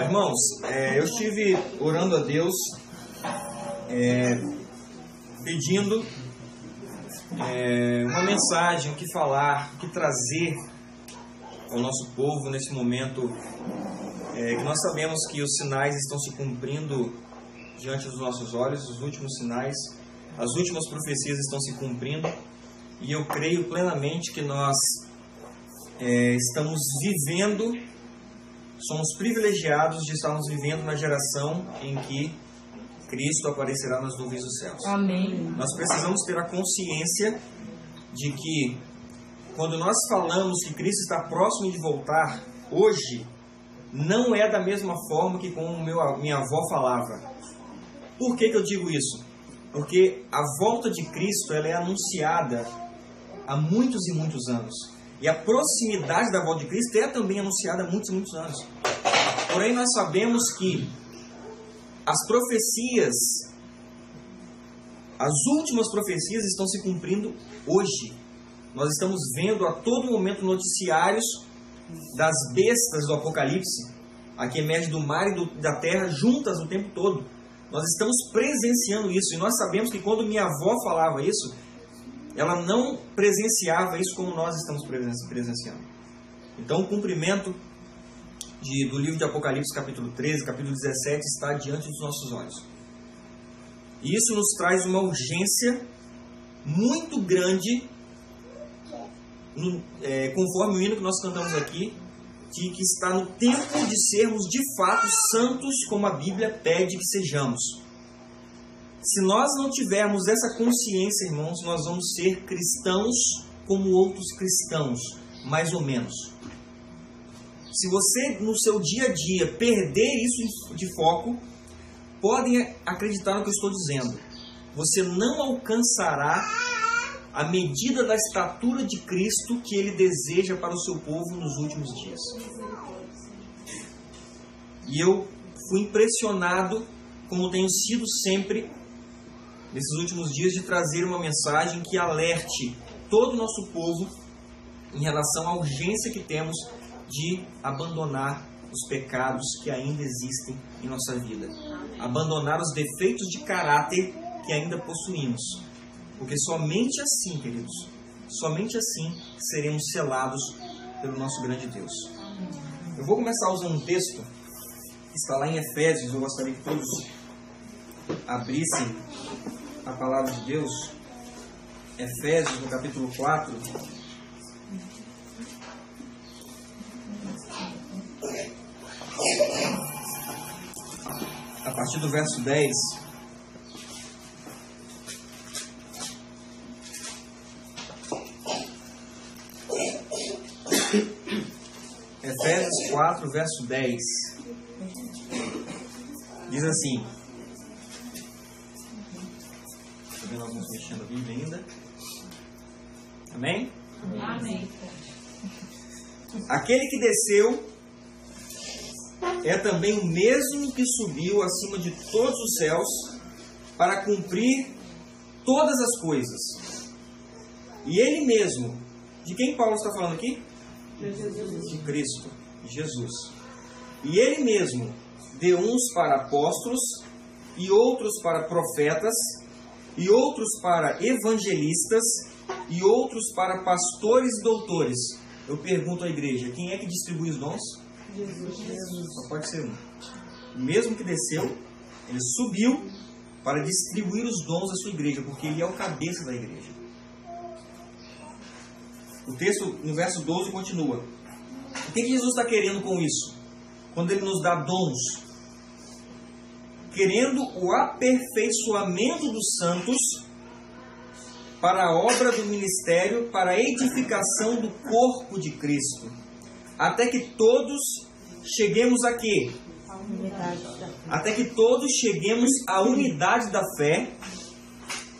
Irmãos, eu estive orando a Deus, pedindo uma mensagem, o que falar, o que trazer ao nosso povo nesse momento, que nós sabemos que os sinais estão se cumprindo diante dos nossos olhos, os últimos sinais, as últimas profecias estão se cumprindo, e eu creio plenamente que nós estamos vivendo, somos privilegiados de estarmos vivendo na geração em que Cristo aparecerá nas nuvens dos céus. Amém. Nós precisamos ter a consciência de que quando nós falamos que Cristo está próximo de voltar, hoje, não é da mesma forma que como minha avó falava. Por que eu digo isso? Porque a volta de Cristo ela é anunciada há muitos e muitos anos. E a proximidade da volta de Cristo é também anunciada há muitos e muitos anos. Porém, nós sabemos que as profecias, as últimas profecias estão se cumprindo hoje. Nós estamos vendo a todo momento noticiários das bestas do Apocalipse, a que emerge do mar e da terra juntas o tempo todo. Nós estamos presenciando isso. E nós sabemos que quando minha avó falava isso, ela não presenciava isso como nós estamos presenciando. Então o cumprimento do livro de Apocalipse, capítulo 13, capítulo 17, está diante dos nossos olhos. E isso nos traz uma urgência muito grande, conforme o hino que nós cantamos aqui, de que está no tempo de sermos de fato santos, como a Bíblia pede que sejamos. Se nós não tivermos essa consciência, irmãos, nós vamos ser cristãos como outros cristãos, mais ou menos. Se você, no seu dia a dia, perder isso de foco, podem acreditar no que eu estou dizendo. Você não alcançará a medida da estatura de Cristo que Ele deseja para o seu povo nos últimos dias. E eu fui impressionado, como tenho sido sempre, nesses últimos dias, de trazer uma mensagem que alerte todo o nosso povo em relação à urgência que temos de abandonar os pecados que ainda existem em nossa vida. Abandonar os defeitos de caráter que ainda possuímos. Porque somente assim, queridos, somente assim seremos selados pelo nosso grande Deus. Eu vou começar usando um texto que está lá em Efésios. Eu gostaria que todos abrissem a palavra de Deus. Efésios, no capítulo 4. A partir do verso 10. Efésios 4, verso 10. Diz assim. Estou vendo alguns mexendo a Bíblia ainda. Amém? Amém. Aquele que desceu é também o mesmo que subiu acima de todos os céus para cumprir todas as coisas. E Ele mesmo, de quem Paulo está falando aqui? De Cristo, de Jesus. E Ele mesmo deu uns para apóstolos, e outros para profetas, e outros para evangelistas, e outros para pastores e doutores. Eu pergunto à igreja, quem é que distribui os dons? Jesus. Só pode ser um. O mesmo que desceu, Ele subiu para distribuir os dons da sua igreja, porque Ele é o cabeça da igreja. O texto, no verso 12, continua. O que Jesus está querendo com isso? Quando Ele nos dá dons? Querendo o aperfeiçoamento dos santos para a obra do ministério, para a edificação do corpo de Cristo. Até que todos cheguemos a quê? Até que todos cheguemos à unidade da fé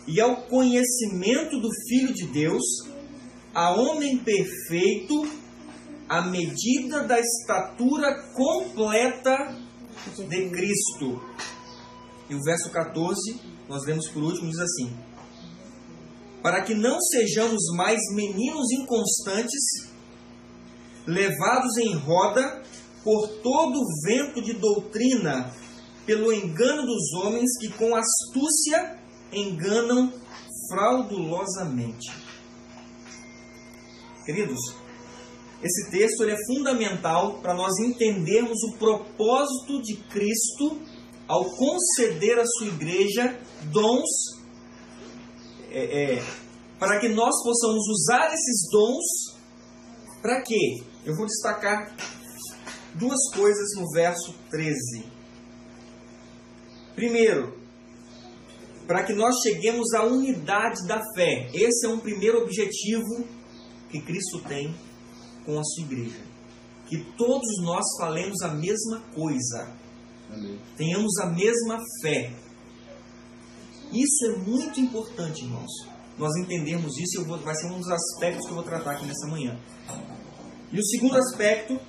e ao conhecimento do Filho de Deus, a homem perfeito, à medida da estatura completa de Cristo. E o verso 14, nós lemos por último, diz assim: para que não sejamos mais meninos inconstantes, levados em roda por todo vento de doutrina, pelo engano dos homens que com astúcia enganam fraudulosamente. Queridos, esse texto ele é fundamental para nós entendermos o propósito de Cristo ao conceder à sua igreja dons, para que nós possamos usar esses dons. Para quê? Eu vou destacar duas coisas no verso 13. Primeiro, para que nós cheguemos à unidade da fé. Esse é um primeiro objetivo que Cristo tem com a sua igreja. Que todos nós falemos a mesma coisa. Amém. Tenhamos a mesma fé. Isso é muito importante, irmãos. Nós entendermos isso e vai ser um dos aspectos que eu vou tratar aqui nessa manhã. E o segundo aspecto,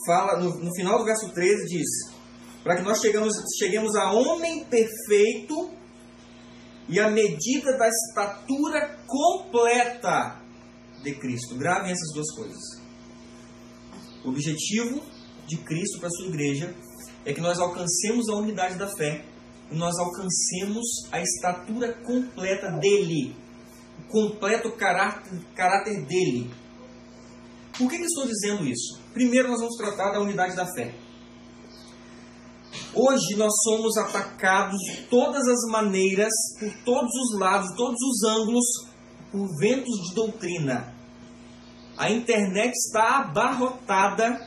fala no final do verso 13, diz: para que nós cheguemos a homem perfeito e à medida da estatura completa de Cristo. Gravem essas duas coisas. O objetivo de Cristo para a sua igreja é que nós alcancemos a unidade da fé e nós alcancemos a estatura completa dele, o completo caráter dele. Por que estou dizendo isso? Primeiro nós vamos tratar da unidade da fé. Hoje nós somos atacados de todas as maneiras, por todos os lados, todos os ângulos, por ventos de doutrina. A internet está abarrotada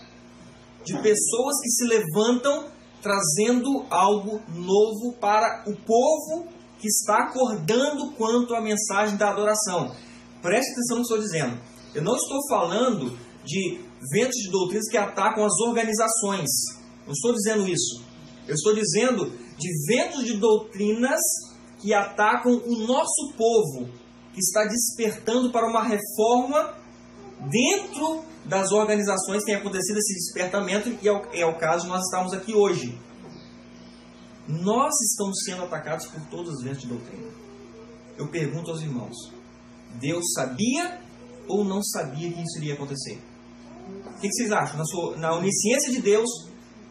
de pessoas que se levantam trazendo algo novo para o povo que está acordando quanto à mensagem da adoração. Preste atenção no que eu estou dizendo. Eu não estou falando de ventos de doutrinas que atacam as organizações. Não estou dizendo isso. Eu estou dizendo de ventos de doutrinas que atacam o nosso povo, que está despertando para uma reforma dentro das organizações que tem acontecido esse despertamento, e é o caso de nós estarmos aqui hoje. Nós estamos sendo atacados por todos os ventos de doutrina. Eu pergunto aos irmãos, Deus sabia ou não sabia que isso iria acontecer? O que vocês acham? Na onisciência de Deus,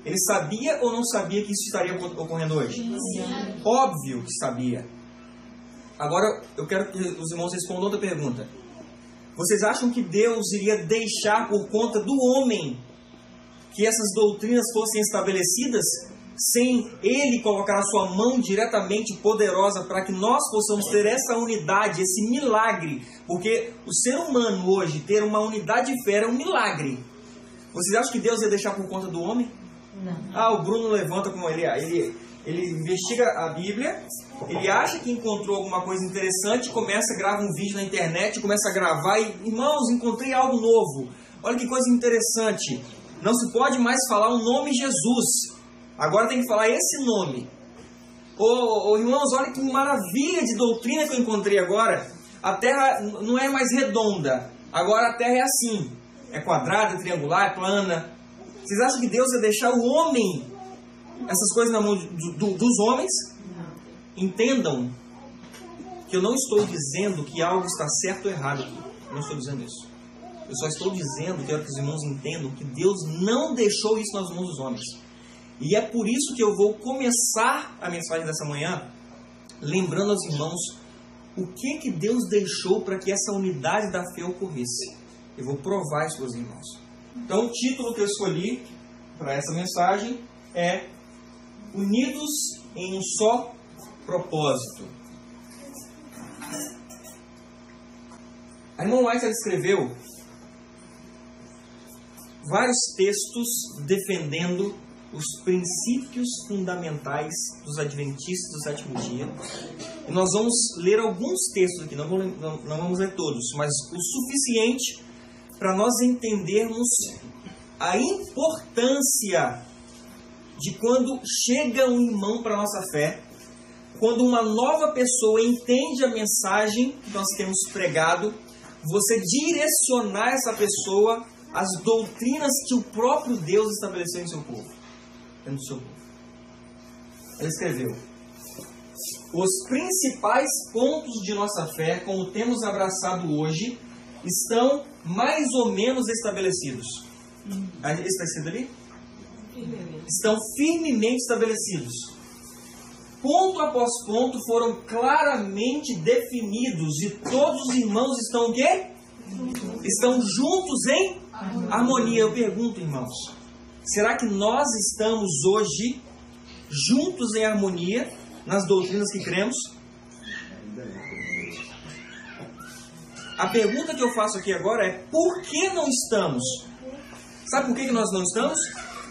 Ele sabia ou não sabia que isso estaria ocorrendo hoje? Sim. Óbvio que sabia. Agora, eu quero que os irmãos respondam outra pergunta. Vocês acham que Deus iria deixar por conta do homem que essas doutrinas fossem estabelecidas, sem Ele colocar a sua mão diretamente poderosa para que nós possamos ter essa unidade, esse milagre? Porque o ser humano hoje ter uma unidade de fé é um milagre. Vocês acham que Deus ia deixar por conta do homem? Não. O Bruno levanta com ele investiga a Bíblia, ele acha que encontrou alguma coisa interessante, grava um vídeo na internet, começa a gravar e, irmãos, encontrei algo novo. Olha que coisa interessante. Não se pode mais falar o nome Jesus. Agora tem que falar esse nome. Irmãos, olha que maravilha de doutrina que eu encontrei agora. A Terra não é mais redonda. Agora a Terra é assim. É quadrada, é triangular, é plana. Vocês acham que Deus ia deixar o homem, essas coisas na mão dos homens? Entendam que eu não estou dizendo que algo está certo ou errado aqui. Eu não estou dizendo isso. Eu só estou dizendo que eu quero que os irmãos entendam que Deus não deixou isso nas mãos dos homens. E é por isso que eu vou começar a mensagem dessa manhã lembrando aos irmãos o que Deus deixou para que essa unidade da fé ocorresse. Eu vou provar isso para os irmãos. Então o título que eu escolhi para essa mensagem é Unidos em um só propósito. A irmã White escreveu vários textos defendendo os princípios fundamentais dos adventistas do sétimo dia. E nós vamos ler alguns textos aqui, não vamos ler todos, mas o suficiente para nós entendermos a importância de quando chega um irmão para a nossa fé, quando uma nova pessoa entende a mensagem que nós temos pregado, você direcionar essa pessoa às doutrinas que o próprio Deus estabeleceu em seu povo. Ele escreveu: os principais pontos de nossa fé, como temos abraçado hoje, estão mais ou menos estabelecidos. Esse está escrito ali? Estão firmemente estabelecidos. Ponto após ponto foram claramente definidos e todos os irmãos estão o quê? Estão juntos em harmonia. Eu pergunto, irmãos, será que nós estamos hoje juntos em harmonia nas doutrinas que cremos? A pergunta que eu faço aqui agora é: por que não estamos? Sabe por que nós não estamos?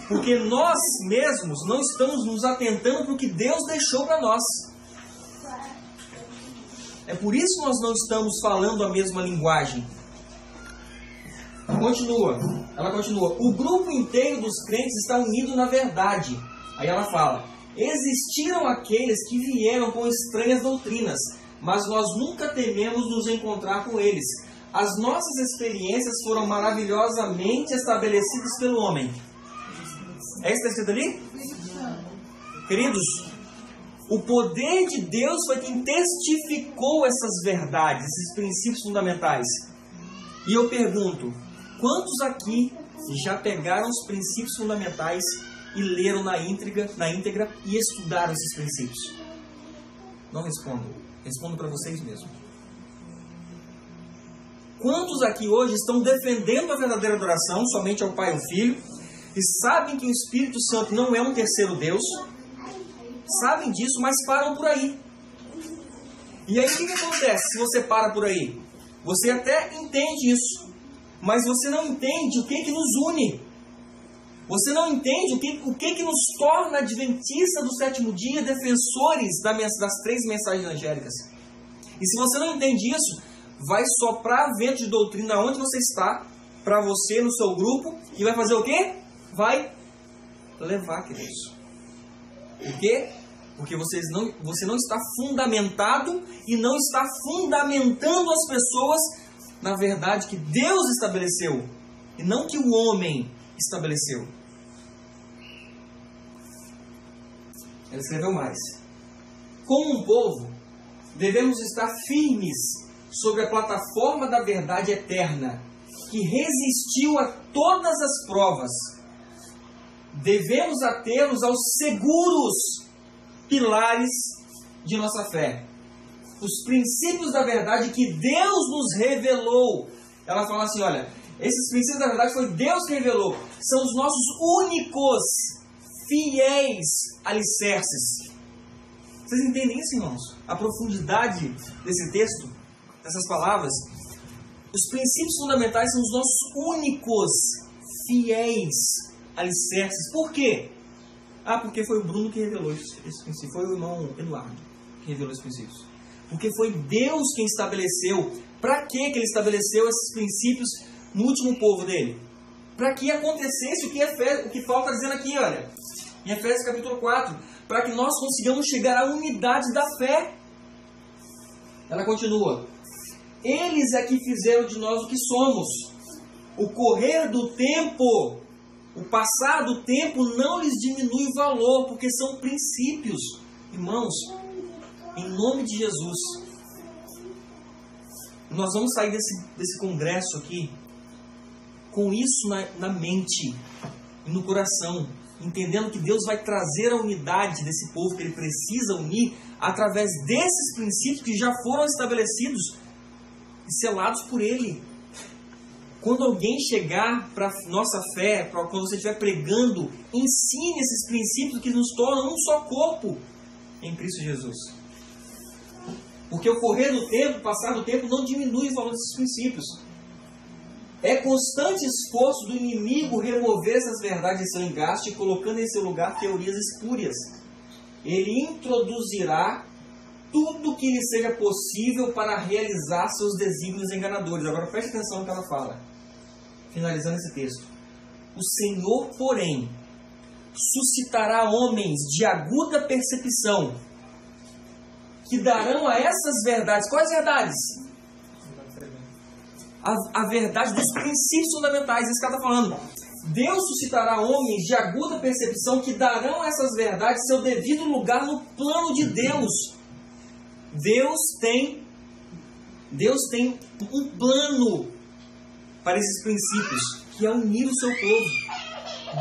Porque nós mesmos não estamos nos atentando para o que Deus deixou para nós. É por isso que nós não estamos falando a mesma linguagem. Ela continua. O grupo inteiro dos crentes está unido na verdade. Aí ela fala: existiram aqueles que vieram com estranhas doutrinas, mas nós nunca tememos nos encontrar com eles. As nossas experiências foram maravilhosamente estabelecidas pelo homem. É isso que está escrito ali? Queridos, o poder de Deus foi quem testificou essas verdades, esses princípios fundamentais. E eu pergunto, quantos aqui já pegaram os princípios fundamentais e leram na íntegra e estudaram esses princípios? Não respondam. Respondam para vocês mesmos. Quantos aqui hoje estão defendendo a verdadeira adoração somente ao Pai e ao Filho e sabem que o Espírito Santo não é um terceiro Deus? Sabem disso, mas param por aí. E aí o que acontece se você para por aí? Você até entende isso, mas você não entende o que nos une. Você não entende o que nos torna adventistas do sétimo dia, defensores das 3 mensagens angélicas. E se você não entende isso, vai soprar vento de doutrina onde você está, para você, no seu grupo, e vai fazer o quê? Vai levar, queridos. Por quê? Porque você não está fundamentado e não está fundamentando as pessoas na verdade que Deus estabeleceu e não que o homem estabeleceu. Ele escreveu mais. Como um povo, devemos estar firmes sobre a plataforma da verdade eterna, que resistiu a todas as provas. Devemos atê-los aos seguros pilares de nossa fé. Os princípios da verdade que Deus nos revelou. Ela fala assim, olha, esses princípios da verdade foi Deus que revelou. São os nossos únicos, fiéis alicerces. Vocês entendem isso, irmãos? A profundidade desse texto, dessas palavras. Os princípios fundamentais são os nossos únicos, fiéis alicerces. Por quê? Porque foi o Bruno que revelou esse princípio. Foi o irmão Eduardo que revelou esses princípios. Porque foi Deus quem estabeleceu. Para que ele estabeleceu esses princípios no último povo dele? Para que acontecesse o que Paulo está dizendo aqui, olha. Em Efésios capítulo 4. Para que nós consigamos chegar à unidade da fé. Ela continua. Eles é que fizeram de nós o que somos. O correr do tempo, o passar do tempo não lhes diminui o valor, porque são princípios. Irmãos, em nome de Jesus, nós vamos sair desse congresso aqui com isso na mente e no coração, entendendo que Deus vai trazer a unidade desse povo que Ele precisa unir através desses princípios que já foram estabelecidos e selados por Ele. Quando alguém chegar para nossa fé, quando você estiver pregando, ensine esses princípios que nos tornam um só corpo em Cristo Jesus. Porque o correr do tempo, o passar do tempo, não diminui o valor desses princípios. É constante esforço do inimigo remover essas verdades em seu engaste, colocando em seu lugar teorias espúrias. Ele introduzirá tudo que lhe seja possível para realizar seus desígnios enganadores. Agora preste atenção no que ela fala. Finalizando esse texto. O Senhor, porém, suscitará homens de aguda percepção, que darão a essas verdades. Quais verdades? A verdade dos princípios fundamentais. Isso que ela está falando. Deus suscitará homens de aguda percepção que darão a essas verdades seu devido lugar no plano de Deus. Deus tem um plano para esses princípios que é unir o seu povo.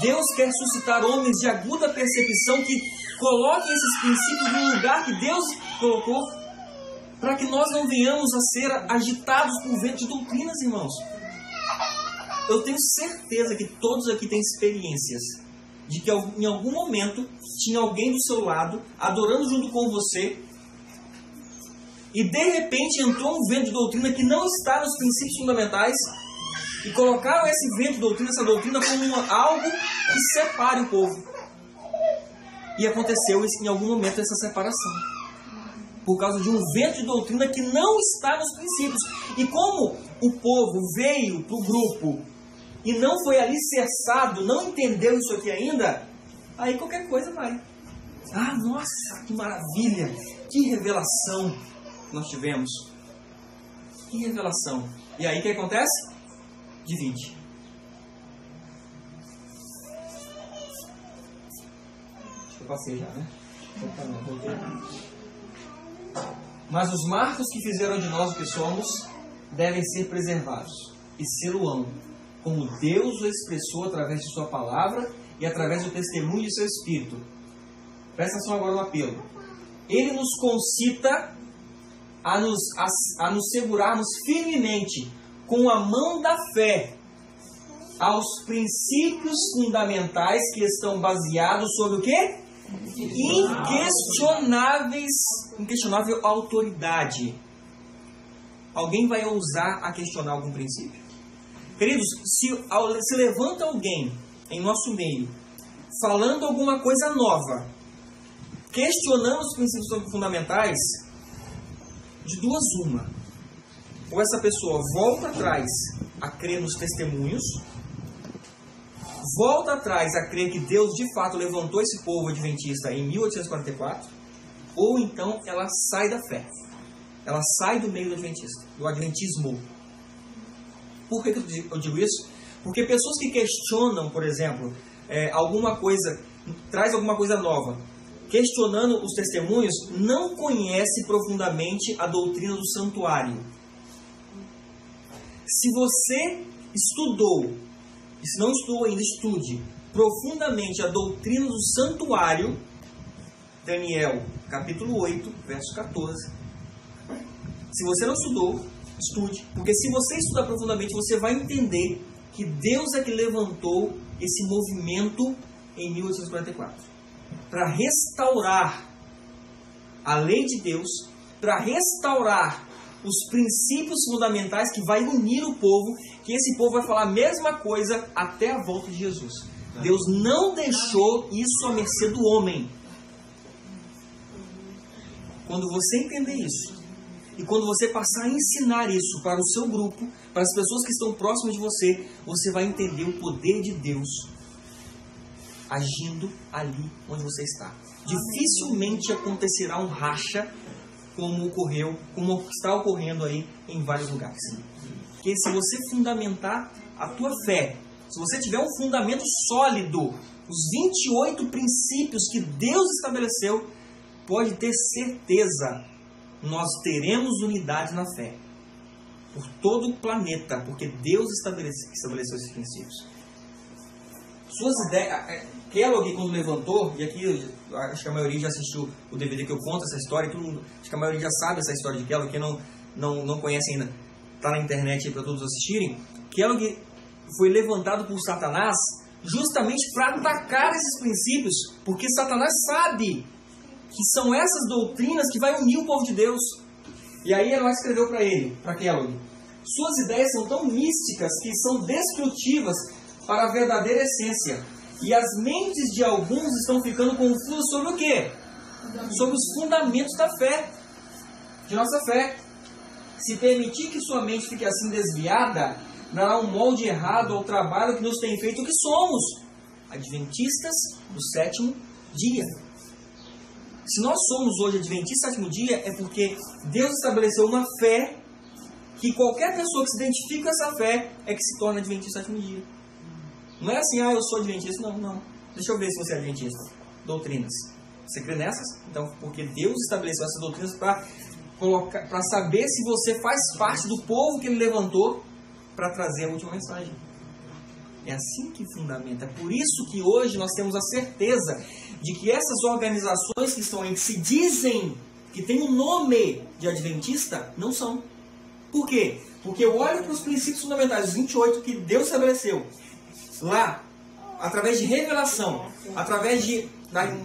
Deus quer suscitar homens de aguda percepção que coloquem esses princípios no lugar que Deus colocou, para que nós não venhamos a ser agitados por vento de doutrinas, irmãos. Eu tenho certeza que todos aqui têm experiências de que em algum momento tinha alguém do seu lado, adorando junto com você, e de repente entrou um vento de doutrina que não está nos princípios fundamentais, e colocaram esse vento de doutrina, essa doutrina, como algo que separe o povo. E aconteceu em algum momento essa separação, por causa de um vento de doutrina que não está nos princípios. E como o povo veio para o grupo e não foi alicerçado, não entendeu isso aqui ainda, aí qualquer coisa vai. Ah, nossa, que maravilha, que revelação nós tivemos. Que revelação. E aí o que acontece? Divide. Acho que eu passei já, né? Mas os marcos que fizeram de nós o que somos devem ser preservados e ser-o-ão, como Deus o expressou através de sua palavra e através do testemunho de seu Espírito. Presta atenção agora no apelo. Ele nos concita a nos segurarmos firmemente com a mão da fé aos princípios fundamentais que estão baseados sobre o quê? Inquestionável autoridade. Alguém vai ousar a questionar algum princípio? Queridos, se levanta alguém em nosso meio falando alguma coisa nova, questionando os princípios fundamentais, de duas uma. Ou essa pessoa volta atrás a crer nos testemunhos, volta atrás a crer que Deus de fato levantou esse povo adventista em 1844, ou então ela sai da fé. Ela sai do meio do adventista, do adventismo. Por que eu digo isso? Porque pessoas que questionam, por exemplo, alguma coisa, traz alguma coisa nova, questionando os testemunhos, não conhece profundamente a doutrina do santuário. Se você estudou, e se não estudou ainda, estude profundamente a doutrina do santuário, Daniel, capítulo 8, verso 14. Se você não estudou, estude, porque se você estudar profundamente, você vai entender que Deus é que levantou esse movimento em 1844 para restaurar a lei de Deus, para restaurar os princípios fundamentais que vai unir o povo, que esse povo vai falar a mesma coisa até a volta de Jesus. Deus não deixou isso à mercê do homem. Quando você entender isso, e quando você passar a ensinar isso para o seu grupo, para as pessoas que estão próximas de você, você vai entender o poder de Deus agindo ali onde você está. Dificilmente acontecerá um racha como está ocorrendo aí em vários lugares. Porque se você fundamentar a tua fé, se você tiver um fundamento sólido, os 28 princípios que Deus estabeleceu, pode ter certeza, nós teremos unidade na fé. Por todo o planeta, porque Deus estabeleceu esses princípios. Suas ideias... Kellogg, quando levantou, e aqui acho que a maioria já assistiu o DVD que eu conto essa história, todo mundo, acho que a maioria já sabe essa história de Kellogg, quem não conhece ainda, está na internet aí para todos assistirem. Kellogg foi levantado por Satanás justamente para atacar esses princípios, porque Satanás sabe que são essas doutrinas que vai unir o povo de Deus. E aí ela escreveu para Kellogg: suas ideias são tão místicas que são destrutivas para a verdadeira essência. E as mentes de alguns estão ficando confusas sobre o quê? Sobre os fundamentos da fé, de nossa fé. Se permitir que sua mente fique assim desviada, dará um molde errado ao trabalho que nos tem feito o que somos, adventistas do sétimo dia. Se nós somos hoje adventistas do sétimo dia, é porque Deus estabeleceu uma fé que qualquer pessoa que se identifica com essa fé é que se torna adventista do sétimo dia. Não é assim, eu sou adventista. Não. Deixa eu ver se você é adventista. Doutrinas. Você crê nessas? Então, porque Deus estabeleceu essas doutrinas para saber se você faz parte do povo que Ele levantou para trazer a última mensagem. É assim que fundamenta. É por isso que hoje nós temos a certeza de que essas organizações que estão aí, que se dizem que tem um nome de adventista, não são. Por quê? Porque eu olho para os princípios fundamentais, os 28 que Deus estabeleceu, lá, através de revelação, através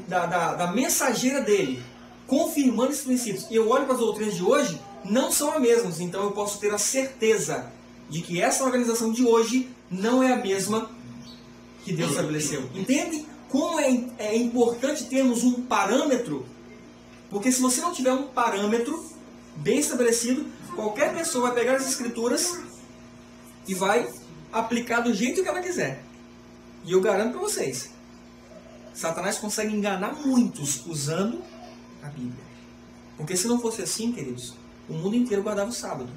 da mensageira dele, confirmando esses princípios, e eu olho para as doutrinas de hoje, não são as mesmas. Então eu posso ter a certeza de que essa organização de hoje não é a mesma que Deus estabeleceu. Entende como é importante termos um parâmetro? Porque se você não tiver um parâmetro bem estabelecido, qualquer pessoa vai pegar as escrituras e vai aplicar do jeito que ela quiser. E eu garanto para vocês, Satanás consegue enganar muitos usando a Bíblia. Porque se não fosse assim, queridos, o mundo inteiro guardava o sábado.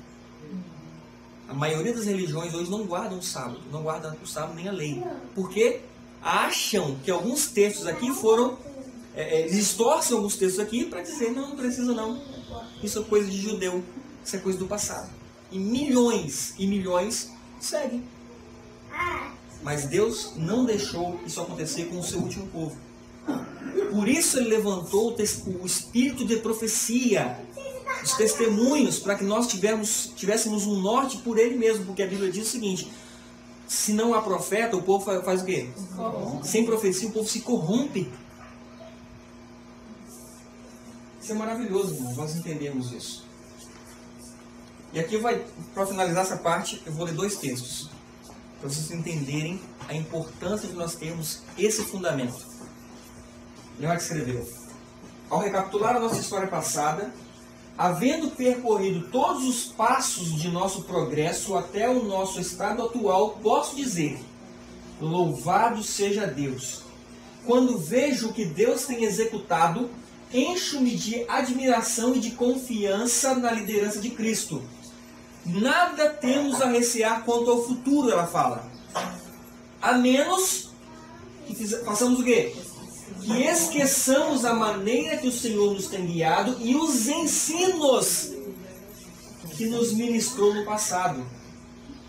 A maioria das religiões hoje não guardam o sábado, não guardam o sábado nem a lei. Porque acham que alguns textos aqui foram... eles distorcem alguns textos aqui para dizer, não precisa não. Isso é coisa de judeu, isso é coisa do passado. E milhões seguem. Mas Deus não deixou isso acontecer com o seu último povo. Por isso Ele levantou o espírito de profecia, os testemunhos, para que nós tivéssemos um norte por Ele mesmo. Porque a Bíblia diz o seguinte: se não há profeta, o povo faz o quê? Sem profecia o povo se corrompe. Isso é maravilhoso, irmão, nós entendemos isso. E aqui para finalizar essa parte, eu vou ler 2 textos, para vocês entenderem a importância de nós termos esse fundamento. Leonardo escreveu: ao recapitular a nossa história passada, havendo percorrido todos os passos de nosso progresso até o nosso estado atual, posso dizer: louvado seja Deus! Quando vejo o que Deus tem executado, encho-me de admiração e de confiança na liderança de Cristo. Nada temos a recear quanto ao futuro, ela fala. A menos que façamos o quê? Que esqueçamos a maneira que o Senhor nos tem guiado e os ensinos que nos ministrou no passado.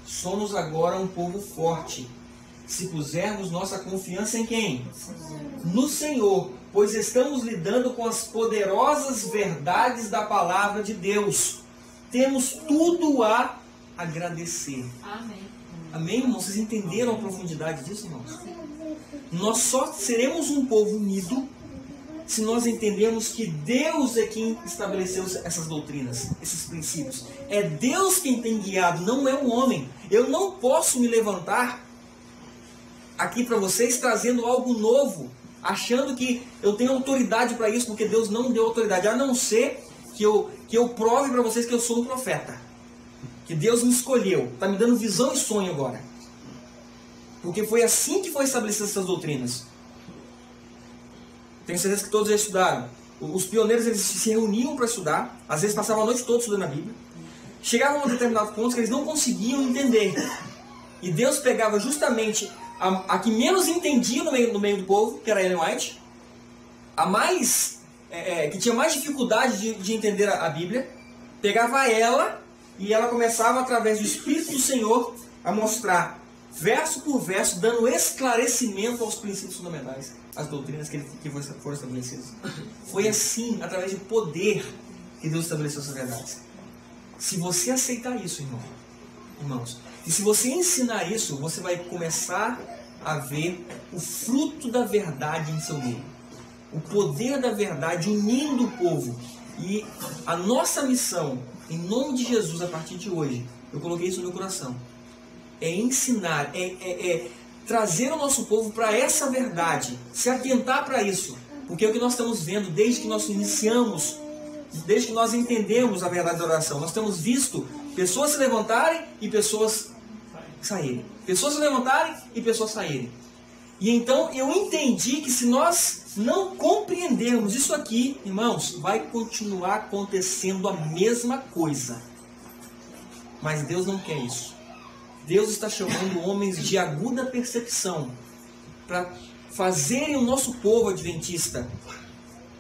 Somos agora um povo forte, se pusermos nossa confiança em quem? No Senhor, pois estamos lidando com as poderosas verdades da palavra de Deus. Temos tudo a agradecer. Amém. Amém, irmãos? Vocês entenderam a profundidade disso, irmãos? Nós só seremos um povo unido se nós entendermos que Deus é quem estabeleceu essas doutrinas, esses princípios. É Deus quem tem guiado, não é o homem. Eu não posso me levantar aqui para vocês trazendo algo novo, achando que eu tenho autoridade para isso, porque Deus não deu autoridade, a não ser que eu prove para vocês que eu sou um profeta, que Deus me escolheu, está me dando visão e sonho agora, porque foi assim que foi estabelecidas essas doutrinas. Tenho certeza que todos já estudaram. Os pioneiros, eles se reuniam para estudar, às vezes passavam a noite toda estudando a Bíblia, chegavam a um determinado ponto que eles não conseguiam entender, e Deus pegava justamente a que menos entendia no meio do povo, que era Ellen White, a mais que tinha mais dificuldade de entender a Bíblia, pegava ela e ela começava, através do Espírito do Senhor, a mostrar verso por verso, dando esclarecimento aos princípios fundamentais, às doutrinas que foram estabelecidas. Foi assim, através do poder, que Deus estabeleceu essas verdades. Se você aceitar isso, irmãos, e se você ensinar isso, você vai começar a ver o fruto da verdade em seu meio. O poder da verdade unindo o povo. E a nossa missão, em nome de Jesus, a partir de hoje, eu coloquei isso no meu coração, é ensinar, trazer o nosso povo para essa verdade, se atentar para isso. Porque é o que nós estamos vendo desde que nós iniciamos, desde que nós entendemos a verdade da oração. Nós temos visto pessoas se levantarem e pessoas saírem. Pessoas se levantarem e pessoas saírem. E então eu entendi que se nós não compreendermos isso aqui, irmãos, vai continuar acontecendo a mesma coisa. Mas Deus não quer isso. Deus está chamando homens de aguda percepção para fazerem o nosso povo adventista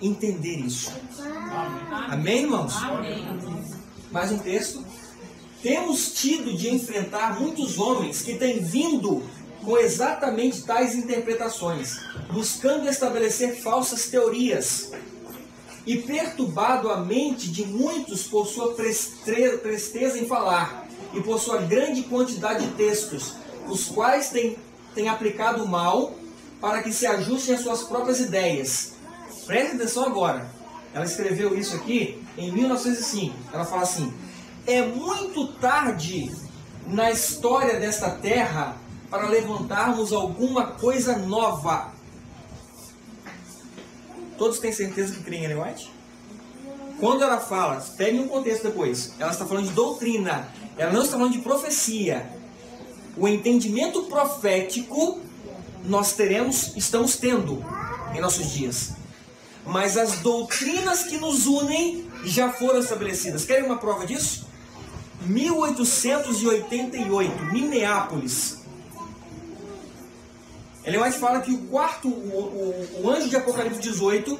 entender isso. Amém, irmãos? Amém. Mais um texto. Temos tido de enfrentar muitos homens que têm vindo com exatamente tais interpretações, buscando estabelecer falsas teorias, e perturbado a mente de muitos por sua presteza em falar, e por sua grande quantidade de textos, os quais têm aplicado o mal para que se ajustem às suas próprias ideias. Preste atenção agora. Ela escreveu isso aqui em 1905. Ela fala assim: é muito tarde na história desta terra para levantarmos alguma coisa nova. Todos têm certeza que creem em Ellen White? Quando ela fala, pegue um contexto depois, ela está falando de doutrina, ela não está falando de profecia. O entendimento profético nós estamos tendo em nossos dias. Mas as doutrinas que nos unem já foram estabelecidas. Querem uma prova disso? 1888, Minneapolis. Ellen White fala que o anjo de Apocalipse 18,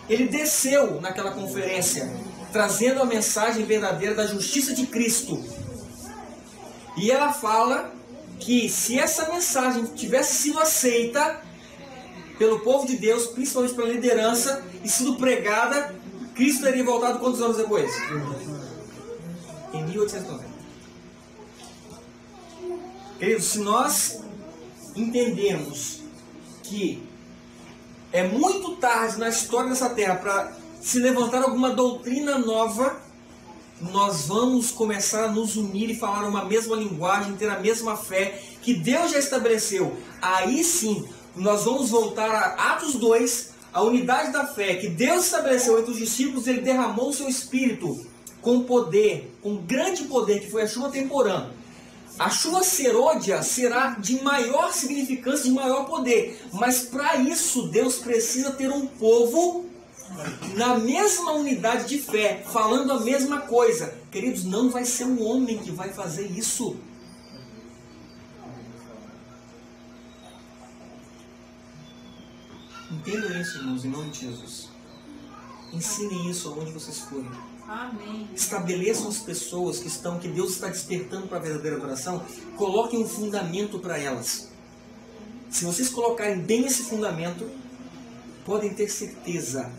ele desceu naquela conferência, trazendo a mensagem verdadeira da justiça de Cristo. E ela fala que se essa mensagem tivesse sido aceita pelo povo de Deus, principalmente pela liderança, e sido pregada, Cristo teria voltado quantos anos depois? Em 1890. Queridos, se nós entendemos que é muito tarde na história dessa terra para se levantar alguma doutrina nova, nós vamos começar a nos unir e falar uma mesma linguagem, ter a mesma fé que Deus já estabeleceu. Aí sim, nós vamos voltar a Atos 2, a unidade da fé que Deus estabeleceu entre os discípulos. Ele derramou o seu Espírito com poder, com grande poder, que foi a chuva temporã. A chuva serôdia será de maior significância, de maior poder. Mas para isso, Deus precisa ter um povo na mesma unidade de fé, falando a mesma coisa. Queridos, não vai ser um homem que vai fazer isso. Entendam isso, irmãos, em nome de Jesus. Ensinem isso aonde vocês forem. Amém. Estabeleçam as pessoas que Deus está despertando para a verdadeira adoração. Coloquem um fundamento para elas. Se vocês colocarem bem esse fundamento, podem ter certeza,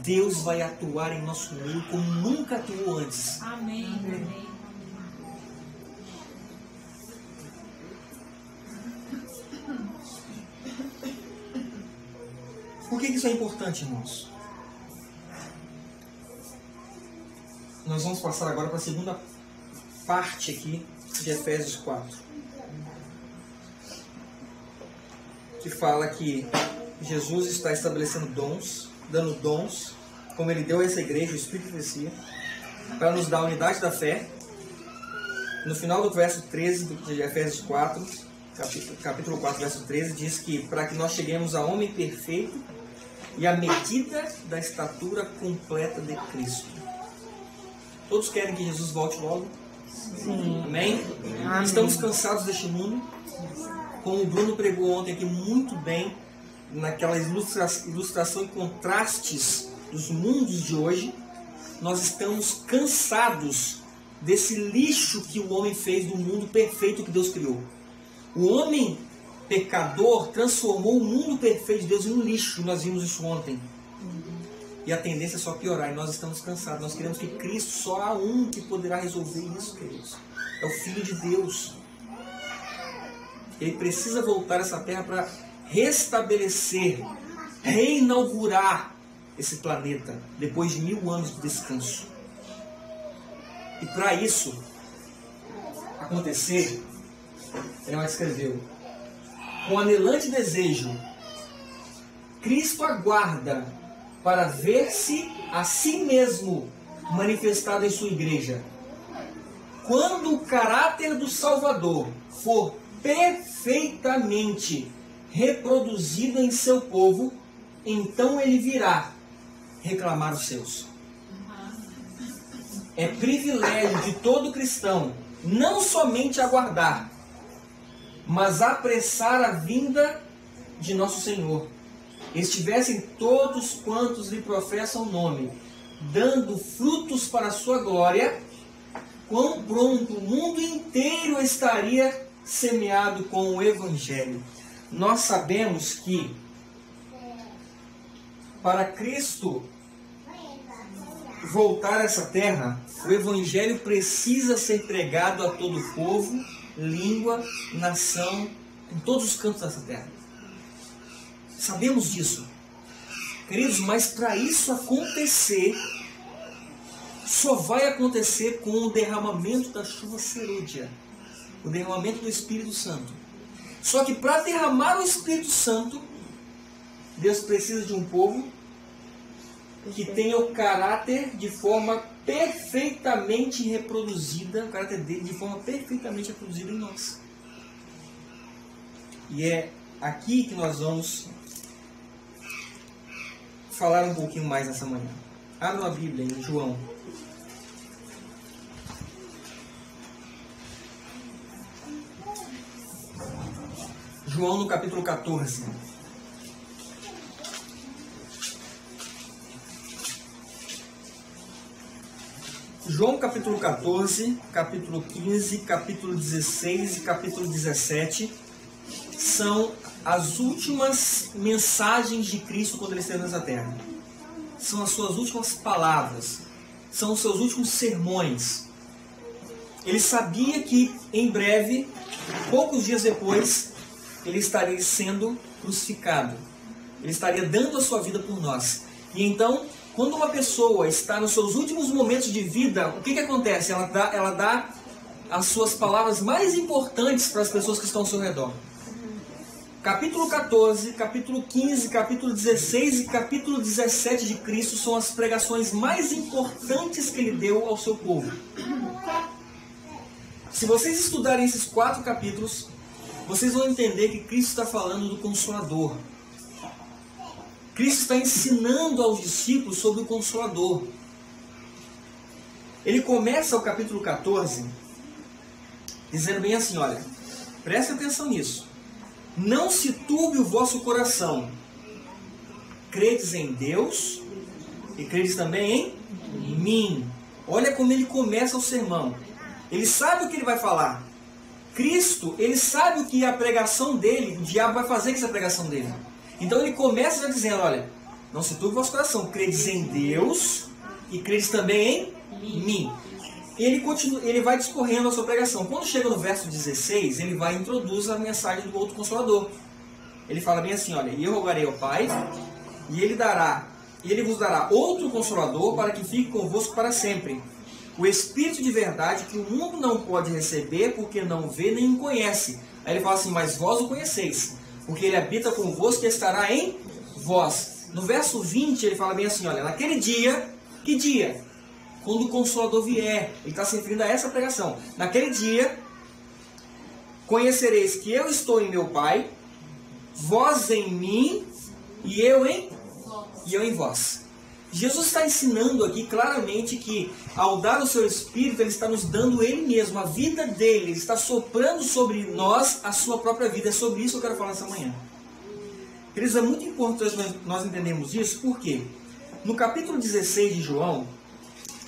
Deus vai atuar em nosso meio como nunca atuou antes. Amém. Amém. Por que isso é importante, irmãos? Nós vamos passar agora para a segunda parte aqui de Efésios 4. Que fala que Jesus está estabelecendo dons, dando dons, como Ele deu a essa igreja, o Espírito de Profecia, para nos dar a unidade da fé. No final do verso 13 de Efésios 4, capítulo 4, verso 13, diz que para que nós cheguemos a homem perfeito e à medida da estatura completa de Cristo. Todos querem que Jesus volte logo? Sim. Amém? Amém? Estamos cansados deste mundo. Como o Bruno pregou ontem aqui muito bem, naquela ilustração e contrastes dos mundos de hoje, nós estamos cansados desse lixo que o homem fez do mundo perfeito que Deus criou. O homem pecador transformou o mundo perfeito de Deus em um lixo. Nós vimos isso ontem. E a tendência é só piorar, e nós estamos cansados. Nós queremos que Cristo, só há um que poderá resolver isso, queridos. É o Filho de Deus. Ele precisa voltar a essa terra para restabelecer, reinaugurar esse planeta, depois de 1000 anos de descanso. E para isso acontecer, ele escreveu: com anelante desejo, Cristo aguarda para ver-se a si mesmo manifestado em sua igreja. Quando o caráter do Salvador for perfeitamente reproduzido em seu povo, então ele virá reclamar os seus. É privilégio de todo cristão não somente aguardar, mas apressar a vinda de nosso Senhor. Estivessem todos quantos lhe professam o nome, dando frutos para a sua glória, quão pronto o mundo inteiro estaria semeado com o Evangelho. Nós sabemos que para Cristo voltar a essa terra, o Evangelho precisa ser pregado a todo povo, língua, nação, em todos os cantos dessa terra. Sabemos disso. Queridos, mas para isso acontecer, só vai acontecer com o derramamento da chuva serôdia, o derramamento do Espírito Santo. Só que para derramar o Espírito Santo, Deus precisa de um povo que tenha o caráter de forma perfeitamente reproduzida, o caráter dele de forma perfeitamente reproduzida em nós. E é aqui que nós vamos falar um pouquinho mais nessa manhã. Abra a Bíblia em João. João no capítulo 14. João capítulo 14, capítulo 15, capítulo 16 e capítulo 17 são as últimas mensagens de Cristo quando ele esteve nessa terra. São as suas últimas palavras, são os seus últimos sermões. Ele sabia que em breve, poucos dias depois, ele estaria sendo crucificado. Ele estaria dando a sua vida por nós. E então, quando uma pessoa está nos seus últimos momentos de vida, o que acontece? Ela dá as suas palavras mais importantes para as pessoas que estão ao seu redor. Capítulo 14, capítulo 15, capítulo 16 e capítulo 17 de Cristo são as pregações mais importantes que ele deu ao seu povo. Se vocês estudarem esses 4 capítulos, vocês vão entender que Cristo está falando do Consolador. Cristo está ensinando aos discípulos sobre o Consolador. Ele começa o capítulo 14 dizendo bem assim, olha, preste atenção nisso. Não se turbe o vosso coração. Credes em Deus e credes também em mim. Olha como ele começa o sermão. Ele sabe o que ele vai falar. Cristo, ele sabe o que é a pregação dele, o diabo vai fazer com essa pregação dele. Então ele começa já dizendo, olha, não se turbe o vosso coração, credes em Deus e credes também em mim. E ele vai discorrendo a sua pregação. Quando chega no verso 16, ele vai introduzir a mensagem do outro Consolador. Ele fala bem assim, olha, e eu rogarei ao Pai, e ele vos dará outro Consolador para que fique convosco para sempre. O Espírito de verdade que o mundo não pode receber porque não vê nem o conhece. Aí ele fala assim, mas vós o conheceis, porque ele habita convosco e estará em vós. No verso 20 ele fala bem assim, olha, naquele dia, que dia? Quando o Consolador vier. Ele está se referindo a essa pregação. Naquele dia, conhecereis que eu estou em meu Pai, vós em mim e eu em vós. Jesus está ensinando aqui claramente que ao dar o seu Espírito, ele está nos dando ele mesmo, a vida dele. Ele está soprando sobre nós a sua própria vida. É sobre isso que eu quero falar essa manhã. Queridos, é muito importante nós entendermos isso, porque no capítulo 16 de João,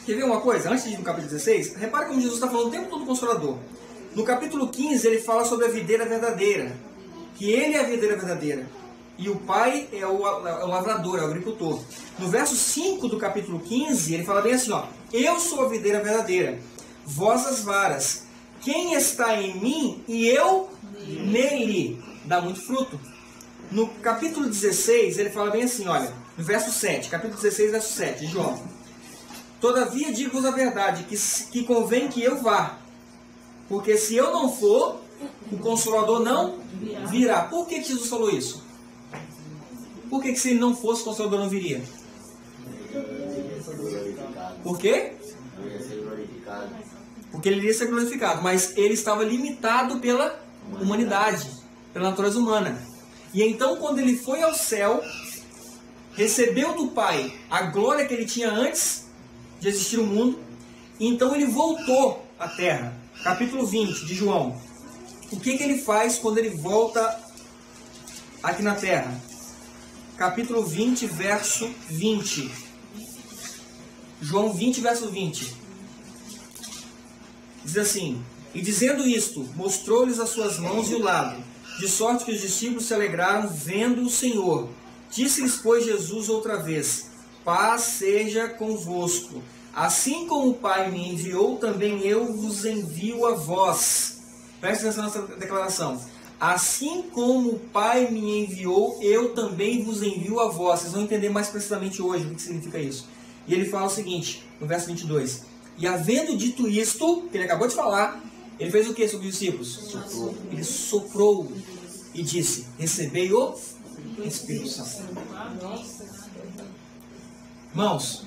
quer ver uma coisa? Antes de ir no capítulo 16, repare como Jesus está falando o tempo todo do Consolador. No capítulo 15 ele fala sobre a videira verdadeira, que ele é a videira verdadeira. E o Pai é o lavrador, é o agricultor. No verso 5 do capítulo 15, ele fala bem assim, ó, eu sou a videira verdadeira, vós as varas. Quem está em mim e eu nele, dá muito fruto. No capítulo 16, ele fala bem assim, olha, no verso 7, capítulo 16, verso 7 de João. Todavia digo-vos a verdade, que convém que eu vá, porque se eu não for, o Consolador não virá. Por que Jesus falou isso? Por que se ele não fosse, o Consolador não viria? Por quê? Porque ele iria ser glorificado, mas ele estava limitado pela humanidade, pela natureza humana. E então, quando ele foi ao céu, recebeu do Pai a glória que ele tinha antes de existir o mundo, e então ele voltou à terra. Capítulo 20 de João. O que ele faz quando ele volta aqui na terra? Capítulo 20, verso 20. João 20, verso 20. Diz assim, E dizendo isto, mostrou-lhes as suas mãos e o lado, de sorte que os discípulos se alegraram vendo o Senhor. Disse-lhes, pois, Jesus outra vez: paz seja convosco. Assim como o Pai me enviou, também eu vos envio a vós. Presta atenção nessa declaração. Assim como o Pai me enviou, eu também vos envio a vós. Vocês vão entender mais precisamente hoje o que significa isso. E ele fala o seguinte, no verso 22. E havendo dito isto, que ele acabou de falar, ele fez o que sobre os discípulos? Soprou. Ele soprou e disse: recebei o Espírito Santo. Irmãos,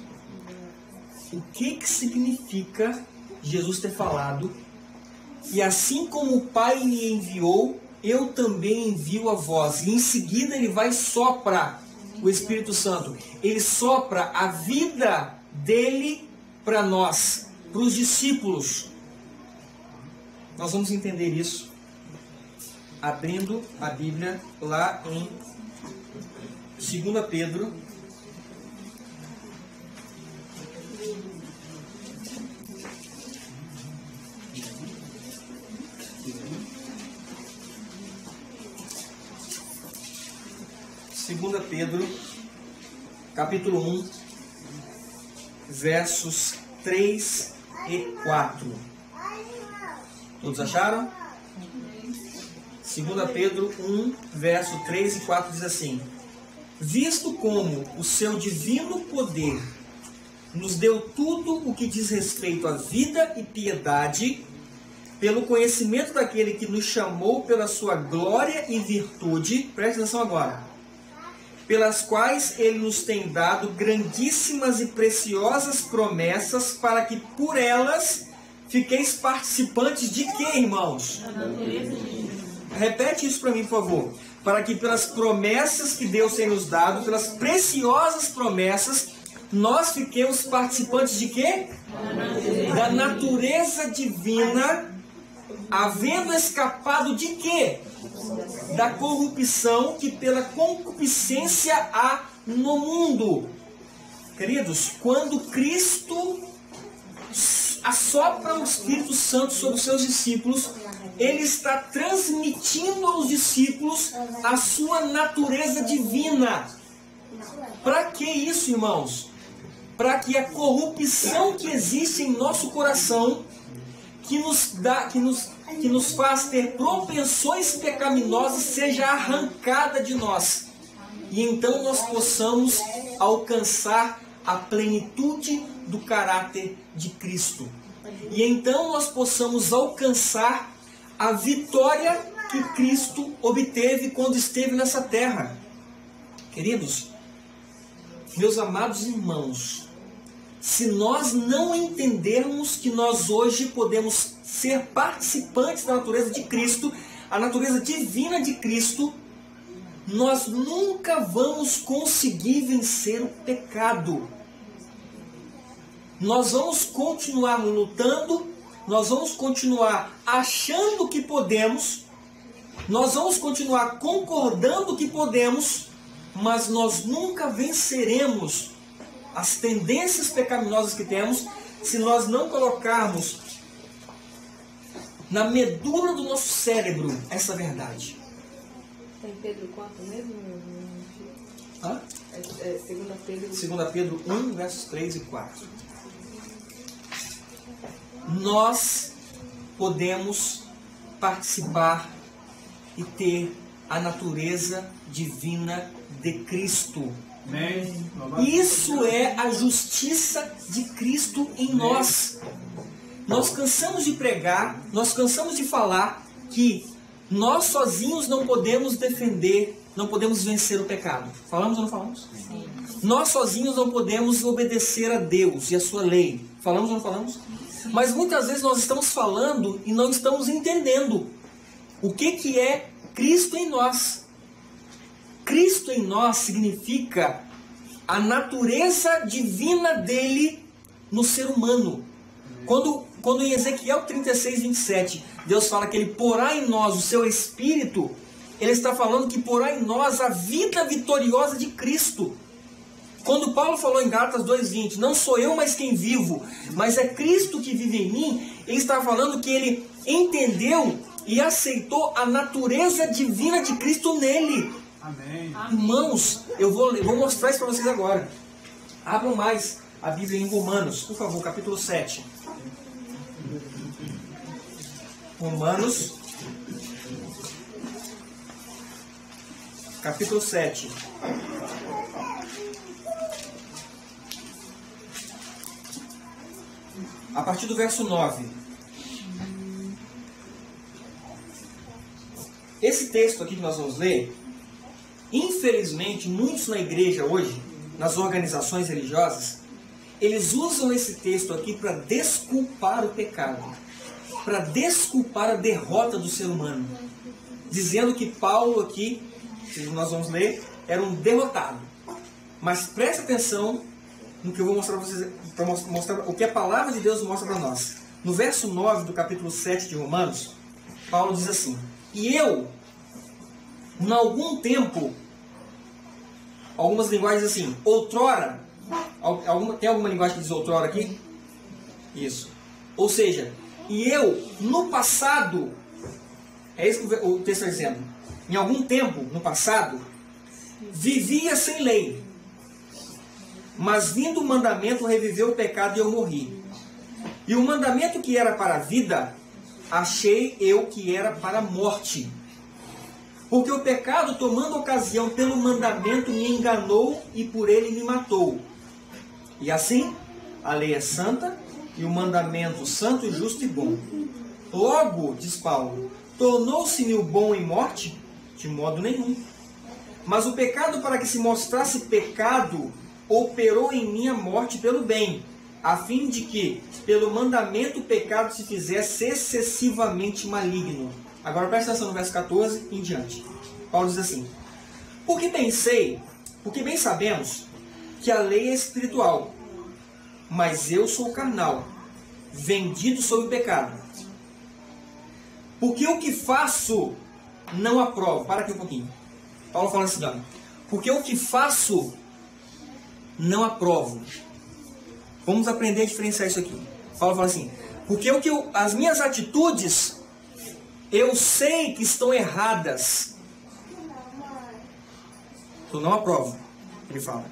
o que significa Jesus ter falado: e assim como o Pai me enviou, eu também envio a vós? E em seguida ele vai soprar o Espírito Santo. Ele sopra a vida dele para nós, para os discípulos. Nós vamos entender isso abrindo a Bíblia lá em 2 Pedro. Segunda Pedro, capítulo 1, versos 3 e 4. Todos acharam? 2 Pedro 1, verso 3 e 4 diz assim: visto como o seu divino poder nos deu tudo o que diz respeito à vida e piedade, pelo conhecimento daquele que nos chamou pela sua glória e virtude, preste atenção agora, pelas quais ele nos tem dado grandíssimas e preciosas promessas, para que por elas fiqueis participantes de quê, irmãos? Repete isso para mim, por favor. Para que pelas promessas que Deus tem nos dado, pelas preciosas promessas, nós fiquemos participantes de quê? Da natureza divina, havendo escapado de quê? Da corrupção que pela concupiscência há no mundo. Queridos, quando Cristo assopra o Espírito Santo sobre os seus discípulos, ele está transmitindo aos discípulos a sua natureza divina. Para que isso, irmãos? Para que a corrupção que existe em nosso coração, que nos faz ter propensões pecaminosas, seja arrancada de nós. E então nós possamos alcançar a plenitude do caráter de Cristo. E então nós possamos alcançar a vitória que Cristo obteve quando esteve nessa terra. Queridos, meus amados irmãos, se nós não entendermos que nós hoje podemos ser participantes da natureza de Cristo, a natureza divina de Cristo, nós nunca vamos conseguir vencer o pecado. Nós vamos continuar lutando, nós vamos continuar achando que podemos, nós vamos continuar concordando que podemos, mas nós nunca venceremos as tendências pecaminosas que temos se nós não colocarmos na medula do nosso cérebro essa verdade. Tem Pedro quanto mesmo? Hã? 2 Pedro 1, versos 3 e 4. Nós podemos participar e ter a natureza divina de Cristo. Isso é a justiça de Cristo em nós. Nós cansamos de pregar, nós cansamos de falar que nós sozinhos não podemos defender, não podemos vencer o pecado. Falamos ou não falamos? Sim. Nós sozinhos não podemos obedecer a Deus e a sua lei. Falamos ou não falamos? Sim. Mas muitas vezes nós estamos falando e não estamos entendendo o que é Cristo em nós. Cristo em nós significa a natureza divina dele no ser humano. Quando em Ezequiel 36, 27, Deus fala que ele porá em nós o seu Espírito, ele está falando que porá em nós a vida vitoriosa de Cristo. Quando Paulo falou em Gálatas 2:20, não sou eu mais quem vivo, mas é Cristo que vive em mim, ele está falando que ele entendeu e aceitou a natureza divina de Cristo nele. Amém. Irmãos, eu vou mostrar isso para vocês agora. Abram mais a Bíblia em Romanos, por favor, capítulo 7. Romanos, capítulo 7. A partir do verso 9. Esse texto aqui que nós vamos ler, infelizmente, muitos na igreja hoje, nas organizações religiosas, eles usam esse texto aqui para desculpar o pecado, para desculpar a derrota do ser humano, dizendo que Paulo aqui, que nós vamos ler, era um derrotado. Mas preste atenção no que eu vou mostrar para vocês, para mostrar o que a palavra de Deus mostra para nós. No verso 9 do capítulo 7 de Romanos, Paulo diz assim: e eu, em algum tempo, algumas linguagens assim, outrora, tem alguma linguagem que diz outrora aqui? Isso. Ou seja, e eu, no passado, é isso que o texto está dizendo, em algum tempo, no passado, vivia sem lei, mas vindo o mandamento, reviveu o pecado e eu morri. E o mandamento que era para a vida, achei eu que era para a morte. Porque o pecado, tomando ocasião pelo mandamento, me enganou e por ele me matou. E assim, a lei é santa e o mandamento santo, justo e bom. Logo, diz Paulo, tornou-se-me o bom em morte? De modo nenhum. Mas o pecado, para que se mostrasse pecado, operou em mim a morte pelo bem, a fim de que, pelo mandamento, o pecado se fizesse excessivamente maligno. Agora presta atenção no verso 14 em diante. Paulo diz assim: porque bem sabemos que a lei é espiritual, mas eu sou carnal, vendido sob o pecado. Porque o que faço não aprovo. Para aqui um pouquinho. Paulo fala assim: porque o que faço não aprovo. Vamos aprender a diferenciar isso aqui. Paulo fala assim: porque as minhas atitudes, eu sei que estão erradas, eu não aprovo. Ele fala.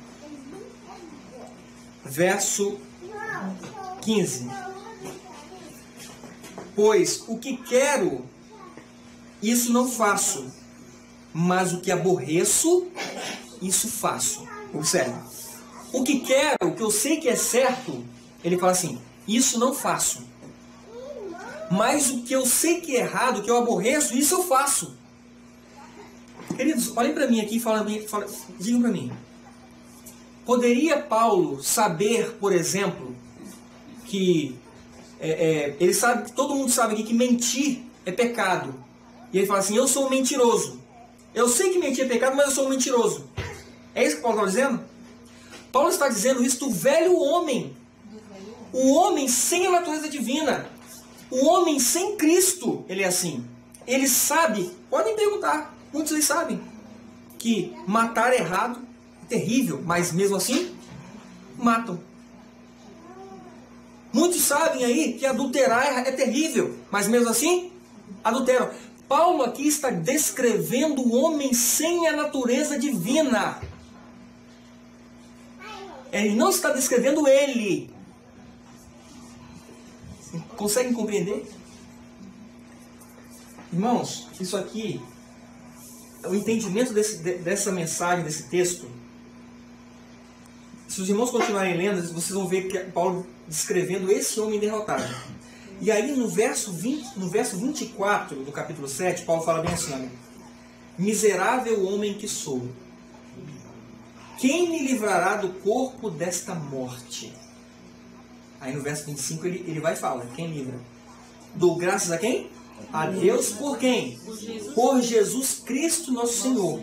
Verso 15. Pois o que quero, isso não faço, mas o que aborreço, isso faço. Observe. O que quero, o que eu sei que é certo, ele fala assim, isso não faço. Mas o que eu sei que é errado, o que eu aborreço, isso eu faço. Queridos, olhem para mim aqui e digam para mim. Poderia Paulo saber, por exemplo, que ele sabe, todo mundo sabe aqui que mentir é pecado. E ele fala assim, eu sou um mentiroso. Eu sei que mentir é pecado, mas eu sou um mentiroso. É isso que Paulo está dizendo? Paulo está dizendo isso do velho homem. O homem sem a natureza divina. O homem sem Cristo, ele é assim. Ele sabe, podem perguntar, muitos aí sabem, que matar é errado, é terrível, mas mesmo assim, matam. Muitos sabem aí que adulterar é terrível, mas mesmo assim, adulteram. Paulo aqui está descrevendo o homem sem a natureza divina. Ele não está descrevendo ele. Conseguem compreender? Irmãos, isso aqui, o entendimento dessa mensagem, desse texto, se os irmãos continuarem lendo, vocês vão ver que Paulo descrevendo esse homem derrotado. E aí no verso 24 do capítulo 7, Paulo fala bem assim, miserável homem que sou, quem me livrará do corpo desta morte? Aí no verso 25 ele vai falar, quem livra? Dou graças a quem? A Deus por quem? Por Jesus Cristo nosso Senhor.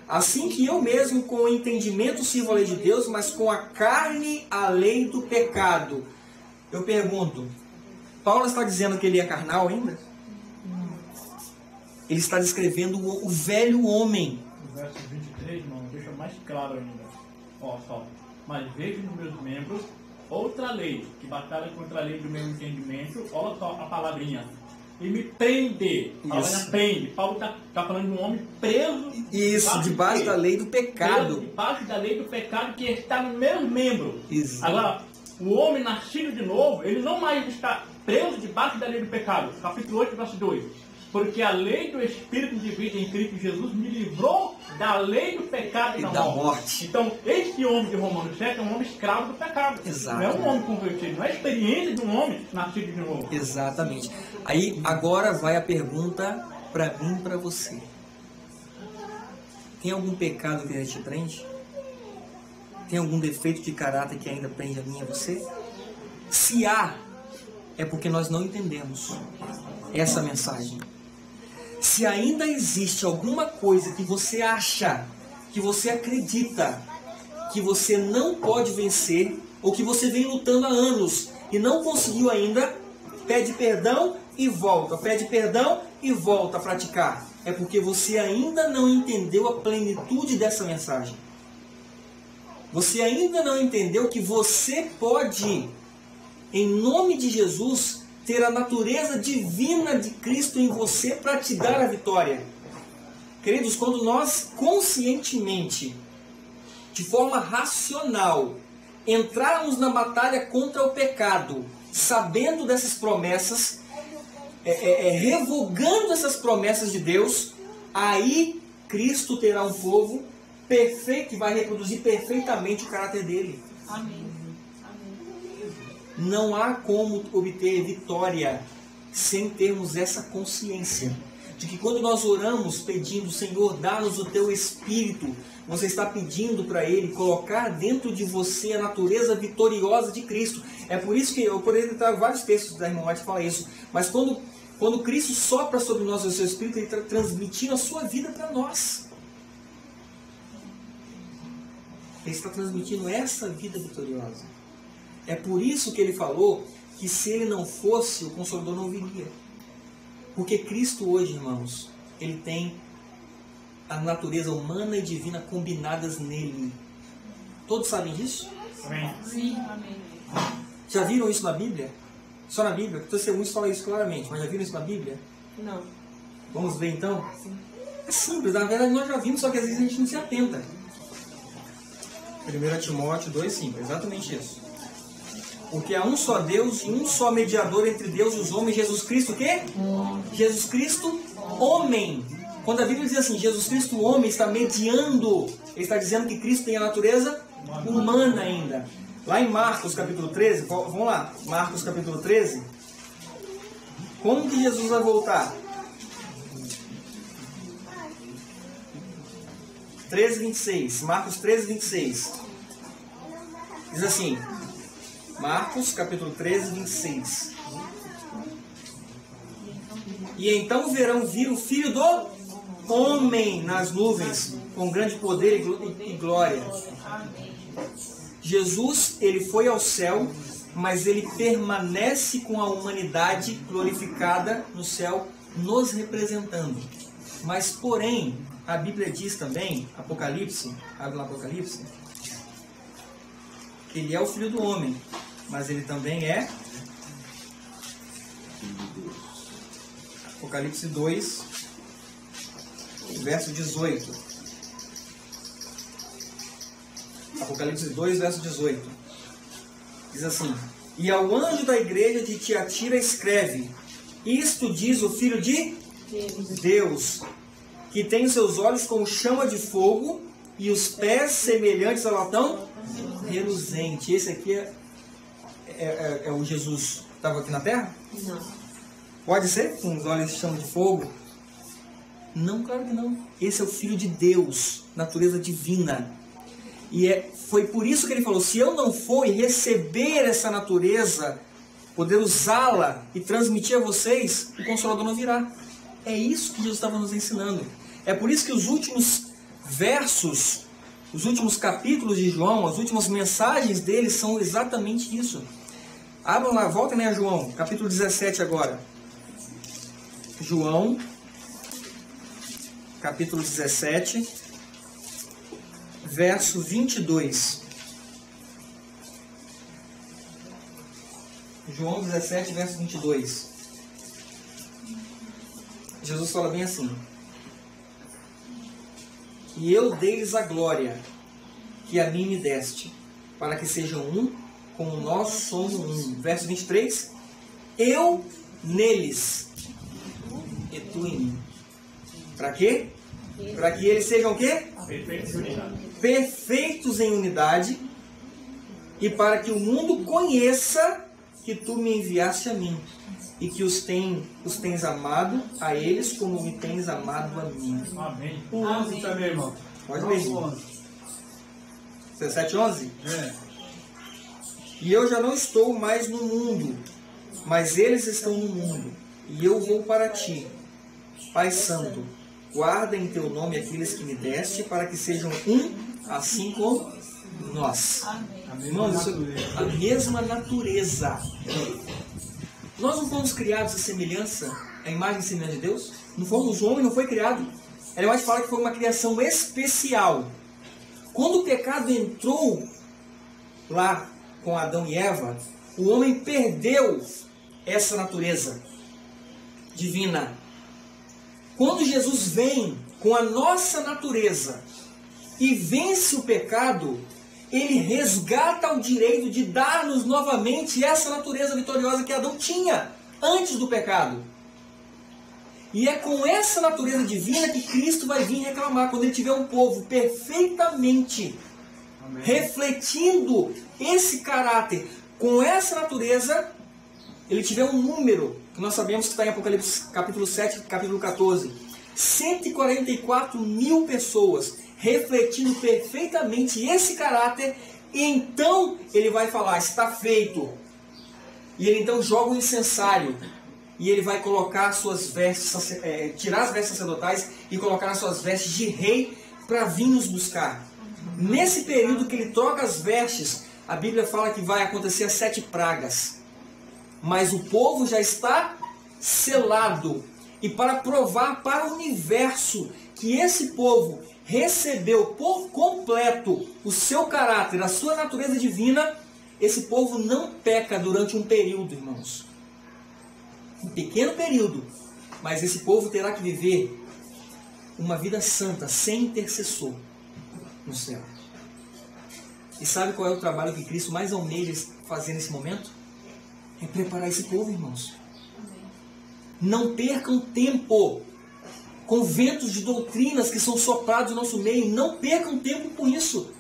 Assim que eu mesmo com o entendimento sirvo a lei de Deus, mas com a carne a lei do pecado. Eu pergunto, Paulo está dizendo que ele é carnal ainda? Ele está descrevendo o velho homem. No verso 23, irmão, deixa mais claro ainda. ó só, mas vejo nos meus membros outra lei, que batalha contra a lei do meu entendimento, olha só a palavrinha, e me prende. Palavra prende. Paulo está falando de um homem preso. Isso, debaixo da lei do pecado. Preso debaixo da lei do pecado que está no meu membro. Isso. Agora, o homem nascido de novo, ele não mais está preso debaixo da lei do pecado. Capítulo 8, verso 2. Porque a lei do Espírito de vida em Cristo Jesus me livrou da lei do pecado e da morte. Então, este homem de Romanos 7 é um homem escravo do pecado. Exato. Não é um homem convertido, não é a experiência de um homem nascido de novo. Exatamente. Aí, agora vai a pergunta para mim e para você. Tem algum pecado que ainda te prende? Tem algum defeito de caráter que ainda prende a mim e a você? Se há, é porque nós não entendemos essa mensagem. Se ainda existe alguma coisa que você acha, que você acredita, que você não pode vencer, ou que você vem lutando há anos e não conseguiu ainda, pede perdão e volta, pede perdão e volta a praticar. É porque você ainda não entendeu a plenitude dessa mensagem. Você ainda não entendeu que você pode, em nome de Jesus, ter a natureza divina de Cristo em você para te dar a vitória. Queridos, quando nós conscientemente, de forma racional, entrarmos na batalha contra o pecado, sabendo dessas promessas, revogando essas promessas de Deus, aí Cristo terá um povo perfeito que vai reproduzir perfeitamente o caráter dele. Amém. Não há como obter vitória sem termos essa consciência de que quando nós oramos pedindo, Senhor, dá-nos o teu Espírito, você está pedindo para Ele colocar dentro de você a natureza vitoriosa de Cristo. É por isso que eu poderia entrar vários textos da irmã White que fala isso, mas quando Cristo sopra sobre nós o seu Espírito, Ele está transmitindo a sua vida para nós. Ele está transmitindo essa vida vitoriosa. É por isso que ele falou que se ele não fosse, o Consolador não viria. Porque Cristo hoje, irmãos, ele tem a natureza humana e divina combinadas nele. Todos sabem disso? Amém. Sim, amém. Já viram isso na Bíblia? Só na Bíblia? O Testemunhos fala isso claramente, mas já viram isso na Bíblia? Não. Vamos ver então? Sim. É simples, na verdade nós já vimos, só que às vezes a gente não se atenta. 1 Timóteo 2,5, exatamente isso. Porque há um só Deus e um só mediador entre Deus e os homens, Jesus Cristo, o quê? Jesus Cristo, homem. Quando a Bíblia diz assim, Jesus Cristo, homem, está mediando, ele está dizendo que Cristo tem a natureza humana ainda. Lá em Marcos capítulo 13, vamos lá, Marcos capítulo 13, como que Jesus vai voltar? 13:26, Marcos 13:26, diz assim, Marcos capítulo 13:26, e então verão vir o Filho do Homem nas nuvens, com grande poder e glória. Jesus, ele foi ao céu, mas ele permanece com a humanidade glorificada no céu, nos representando. Mas, porém, a Bíblia diz também, Apocalipse, abre lá Apocalipse, que ele é o Filho do Homem, mas ele também é Apocalipse 2, verso 18. Apocalipse 2, verso 18. Diz assim: e ao anjo da igreja de Tiatira escreve: isto diz o Filho de Deus, que tem os seus olhos como chama de fogo e os pés semelhantes a latão reluzente. Esse aqui é o Jesus que estava aqui na terra? Não. Pode ser com os olhos de chama de fogo? Não, claro que não. Esse é o Filho de Deus, natureza divina. E foi por isso que ele falou, se eu não for e receber essa natureza, poder usá-la e transmitir a vocês, o Consolador não virá. É isso que Jesus estava nos ensinando. É por isso que os últimos versos, os últimos capítulos de João, as últimas mensagens dele são exatamente isso. Abram lá, voltem a João, capítulo 17 agora. João, capítulo 17, verso 22. João 17, verso 22. Jesus fala bem assim: e eu dei-lhes a glória que a mim me deste, para que sejam um, como nós somos um. Verso 23. Eu neles e tu em mim. Para quê? Para que eles sejam o quê? Perfeitos em unidade, e para que o mundo conheça que tu me enviaste a mim, e que os tens amado a eles como me tens amado a mim. Amém. O 11 também, irmão. Pode ler. 17:11. É. E eu já não estou mais no mundo, mas eles estão no mundo, e eu vou para ti. Pai Santo, guarda em teu nome aqueles que me deste, para que sejam um, assim como nós. Irmãos, a mesma natureza. Nós não fomos criados à semelhança, à imagem e semelhança de Deus? Não fomos, o homem não foi criado. Ela mais fala que foi uma criação especial. Quando o pecado entrou lá com Adão e Eva, o homem perdeu essa natureza divina. Quando Jesus vem com a nossa natureza e vence o pecado, ele resgata o direito de dar-nos novamente essa natureza vitoriosa que Adão tinha antes do pecado. E é com essa natureza divina que Cristo vai vir reclamar quando ele tiver um povo perfeitamente refletindo esse caráter. Com essa natureza, ele tiver um número, que nós sabemos que está em Apocalipse capítulo 7, capítulo 14. 144 mil pessoas refletindo perfeitamente esse caráter, e então ele vai falar, está feito. E ele então joga o incensário, e ele vai colocar suas vestes, tirar as vestes sacerdotais e colocar as suas vestes de rei para vir nos buscar. Nesse período que ele troca as vestes, a Bíblia fala que vai acontecer as 7 pragas. Mas o povo já está selado. E para provar para o universo que esse povo recebeu por completo o seu caráter, a sua natureza divina, esse povo não peca durante um período, irmãos. Um pequeno período. Mas esse povo terá que viver uma vida santa, sem intercessor no céu. E sabe qual é o trabalho que Cristo mais almeja fazer nesse momento? É preparar esse povo, irmãos. Não percam tempo com ventos de doutrinas que são soprados no nosso meio. Não percam tempo com isso.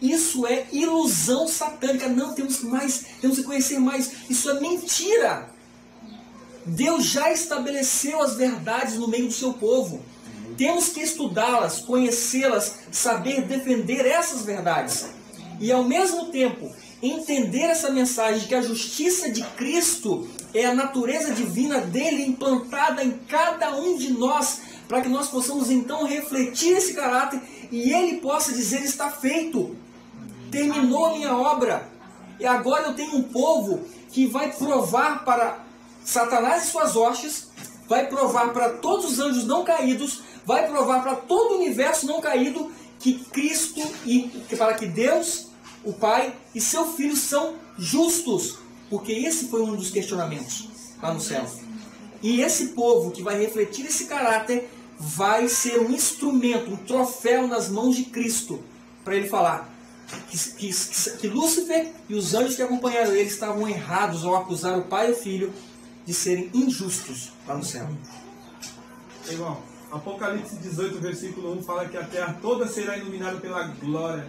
Isso é ilusão satânica. Não, temos que conhecer mais. Isso é mentira. Deus já estabeleceu as verdades no meio do seu povo. Temos que estudá-las, conhecê-las, saber defender essas verdades. E ao mesmo tempo, entender essa mensagem de que a justiça de Cristo é a natureza divina dele implantada em cada um de nós, para que nós possamos então refletir esse caráter e ele possa dizer: está feito, terminou a minha obra. E agora eu tenho um povo que vai provar para Satanás e suas hostes, vai provar para todos os anjos não caídos, vai provar para todo o universo não caído que Cristo e para que Deus, o Pai e seu Filho são justos, porque esse foi um dos questionamentos lá no céu. E esse povo que vai refletir esse caráter vai ser um instrumento, um troféu nas mãos de Cristo, para ele falar que Lúcifer e os anjos que acompanharam ele estavam errados ao acusar o Pai e o Filho de serem injustos lá no céu. Irmão, Apocalipse 18, versículo 1 fala que a terra toda será iluminada pela glória.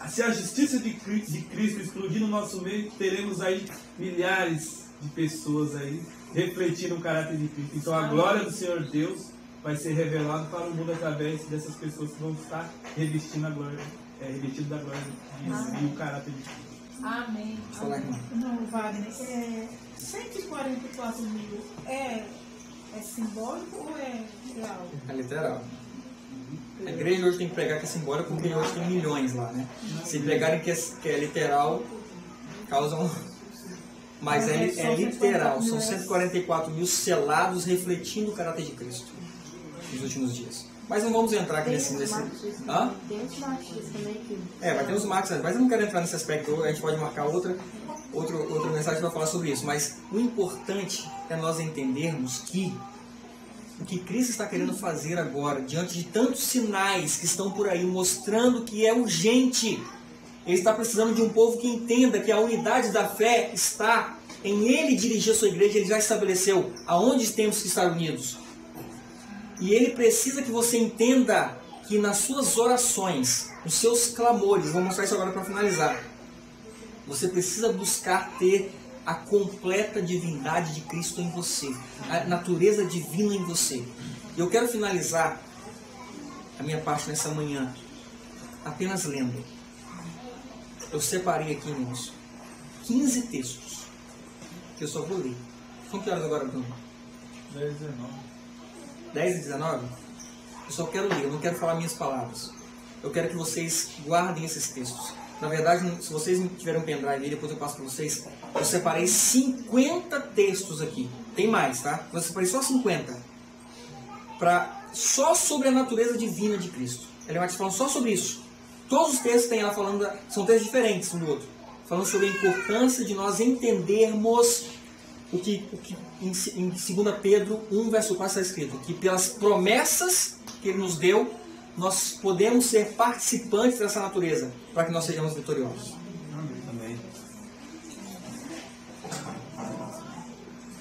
Se a justiça de Cristo explodir no nosso meio, teremos aí milhares de pessoas aí refletindo o caráter de Cristo. Então a glória do Senhor Deus vai ser revelada para o mundo através dessas pessoas que vão estar revestindo a glória, revestido da glória de Deus e o caráter de Cristo. Amém. Não, Wagner, 144 mil é simbólico ou é real? É literal. A igreja hoje tem que pregar que é simbólico, porque hoje tem milhões lá, né? Se pregarem que é literal, causam... Mas é literal. São 144 mil selados refletindo o caráter de Cristo nos últimos dias. Mas não vamos entrar aqui nesse... Hã? Tem os marcos também aqui. Vai ter os marcos, mas eu não quero entrar nesse aspecto. A gente pode marcar outra mensagem para falar sobre isso. Mas o importante é nós entendermos que o que Cristo está querendo fazer agora, diante de tantos sinais que estão por aí mostrando que é urgente, Ele está precisando de um povo que entenda que a unidade da fé está em Ele dirigir a sua igreja. Ele já estabeleceu aonde temos que estar unidos. E Ele precisa que você entenda que nas suas orações, nos seus clamores, vou mostrar isso agora para finalizar, você precisa buscar ter a completa divindade de Cristo em você, a natureza divina em você. E eu quero finalizar a minha parte nessa manhã apenas lendo. Eu separei aqui, irmãos, 15 textos que eu só vou ler. São que horas agora, Bruno? 10 e 19. 10 e 19? Eu só quero ler, eu não quero falar minhas palavras. Eu quero que vocês guardem esses textos. Na verdade, se vocês tiverem um pendrive aí, depois eu passo para vocês. Eu separei 50 textos aqui. Tem mais, tá? Eu separei só 50. Só sobre a natureza divina de Cristo. Ele vai te falando só sobre isso. Todos os textos tem ela falando, são textos diferentes um do outro. Falando sobre a importância de nós entendermos o que em 2 Pedro 1, verso 4 está escrito. Que pelas promessas que Ele nos deu, nós podemos ser participantes dessa natureza, para que nós sejamos vitoriosos. Amém.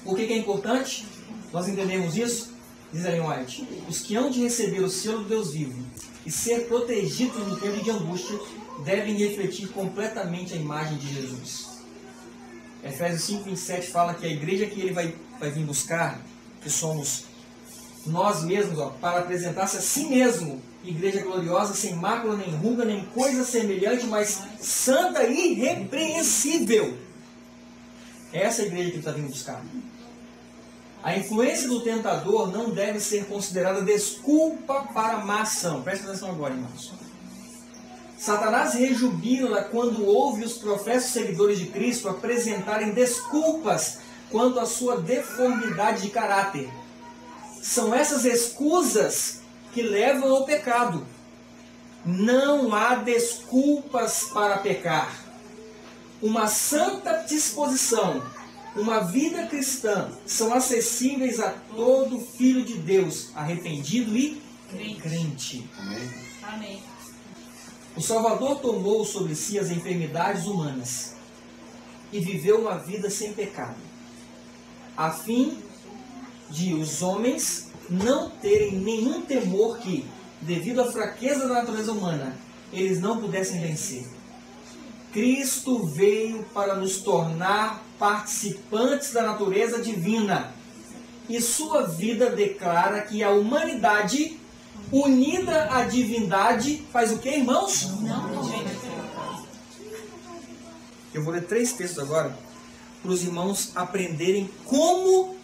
Por que é importante nós entendermos isso? Diz Ellen White: os que hão de receber o selo do Deus vivo e ser protegidos no tempo de angústia devem refletir completamente a imagem de Jesus. Efésios 5, 27 fala que a igreja que Ele vai vir buscar, que somos nós mesmos, para apresentar-se a si mesmo, igreja gloriosa, sem mácula, nem ruga, nem coisa semelhante, mas santa e irrepreensível. Essa é a igreja que Ele está vindo buscar. A influência do tentador não deve ser considerada desculpa para a má ação. Presta atenção agora, irmãos. Satanás rejubila quando ouve os professos seguidores de Cristo apresentarem desculpas quanto à sua deformidade de caráter. São essas escusas que levam ao pecado. Não há desculpas para pecar. Uma santa disposição, uma vida cristã, são acessíveis a todo filho de Deus, arrependido e crente. Amém. O Salvador tomou sobre si as enfermidades humanas e viveu uma vida sem pecado, a fim de os homens não terem nenhum temor que, devido à fraqueza da natureza humana, eles não pudessem vencer. Cristo veio para nos tornar participantes da natureza divina, e sua vida declara que a humanidade unida à divindade faz o que, irmãos? Eu vou ler 3 textos agora para os irmãos aprenderem como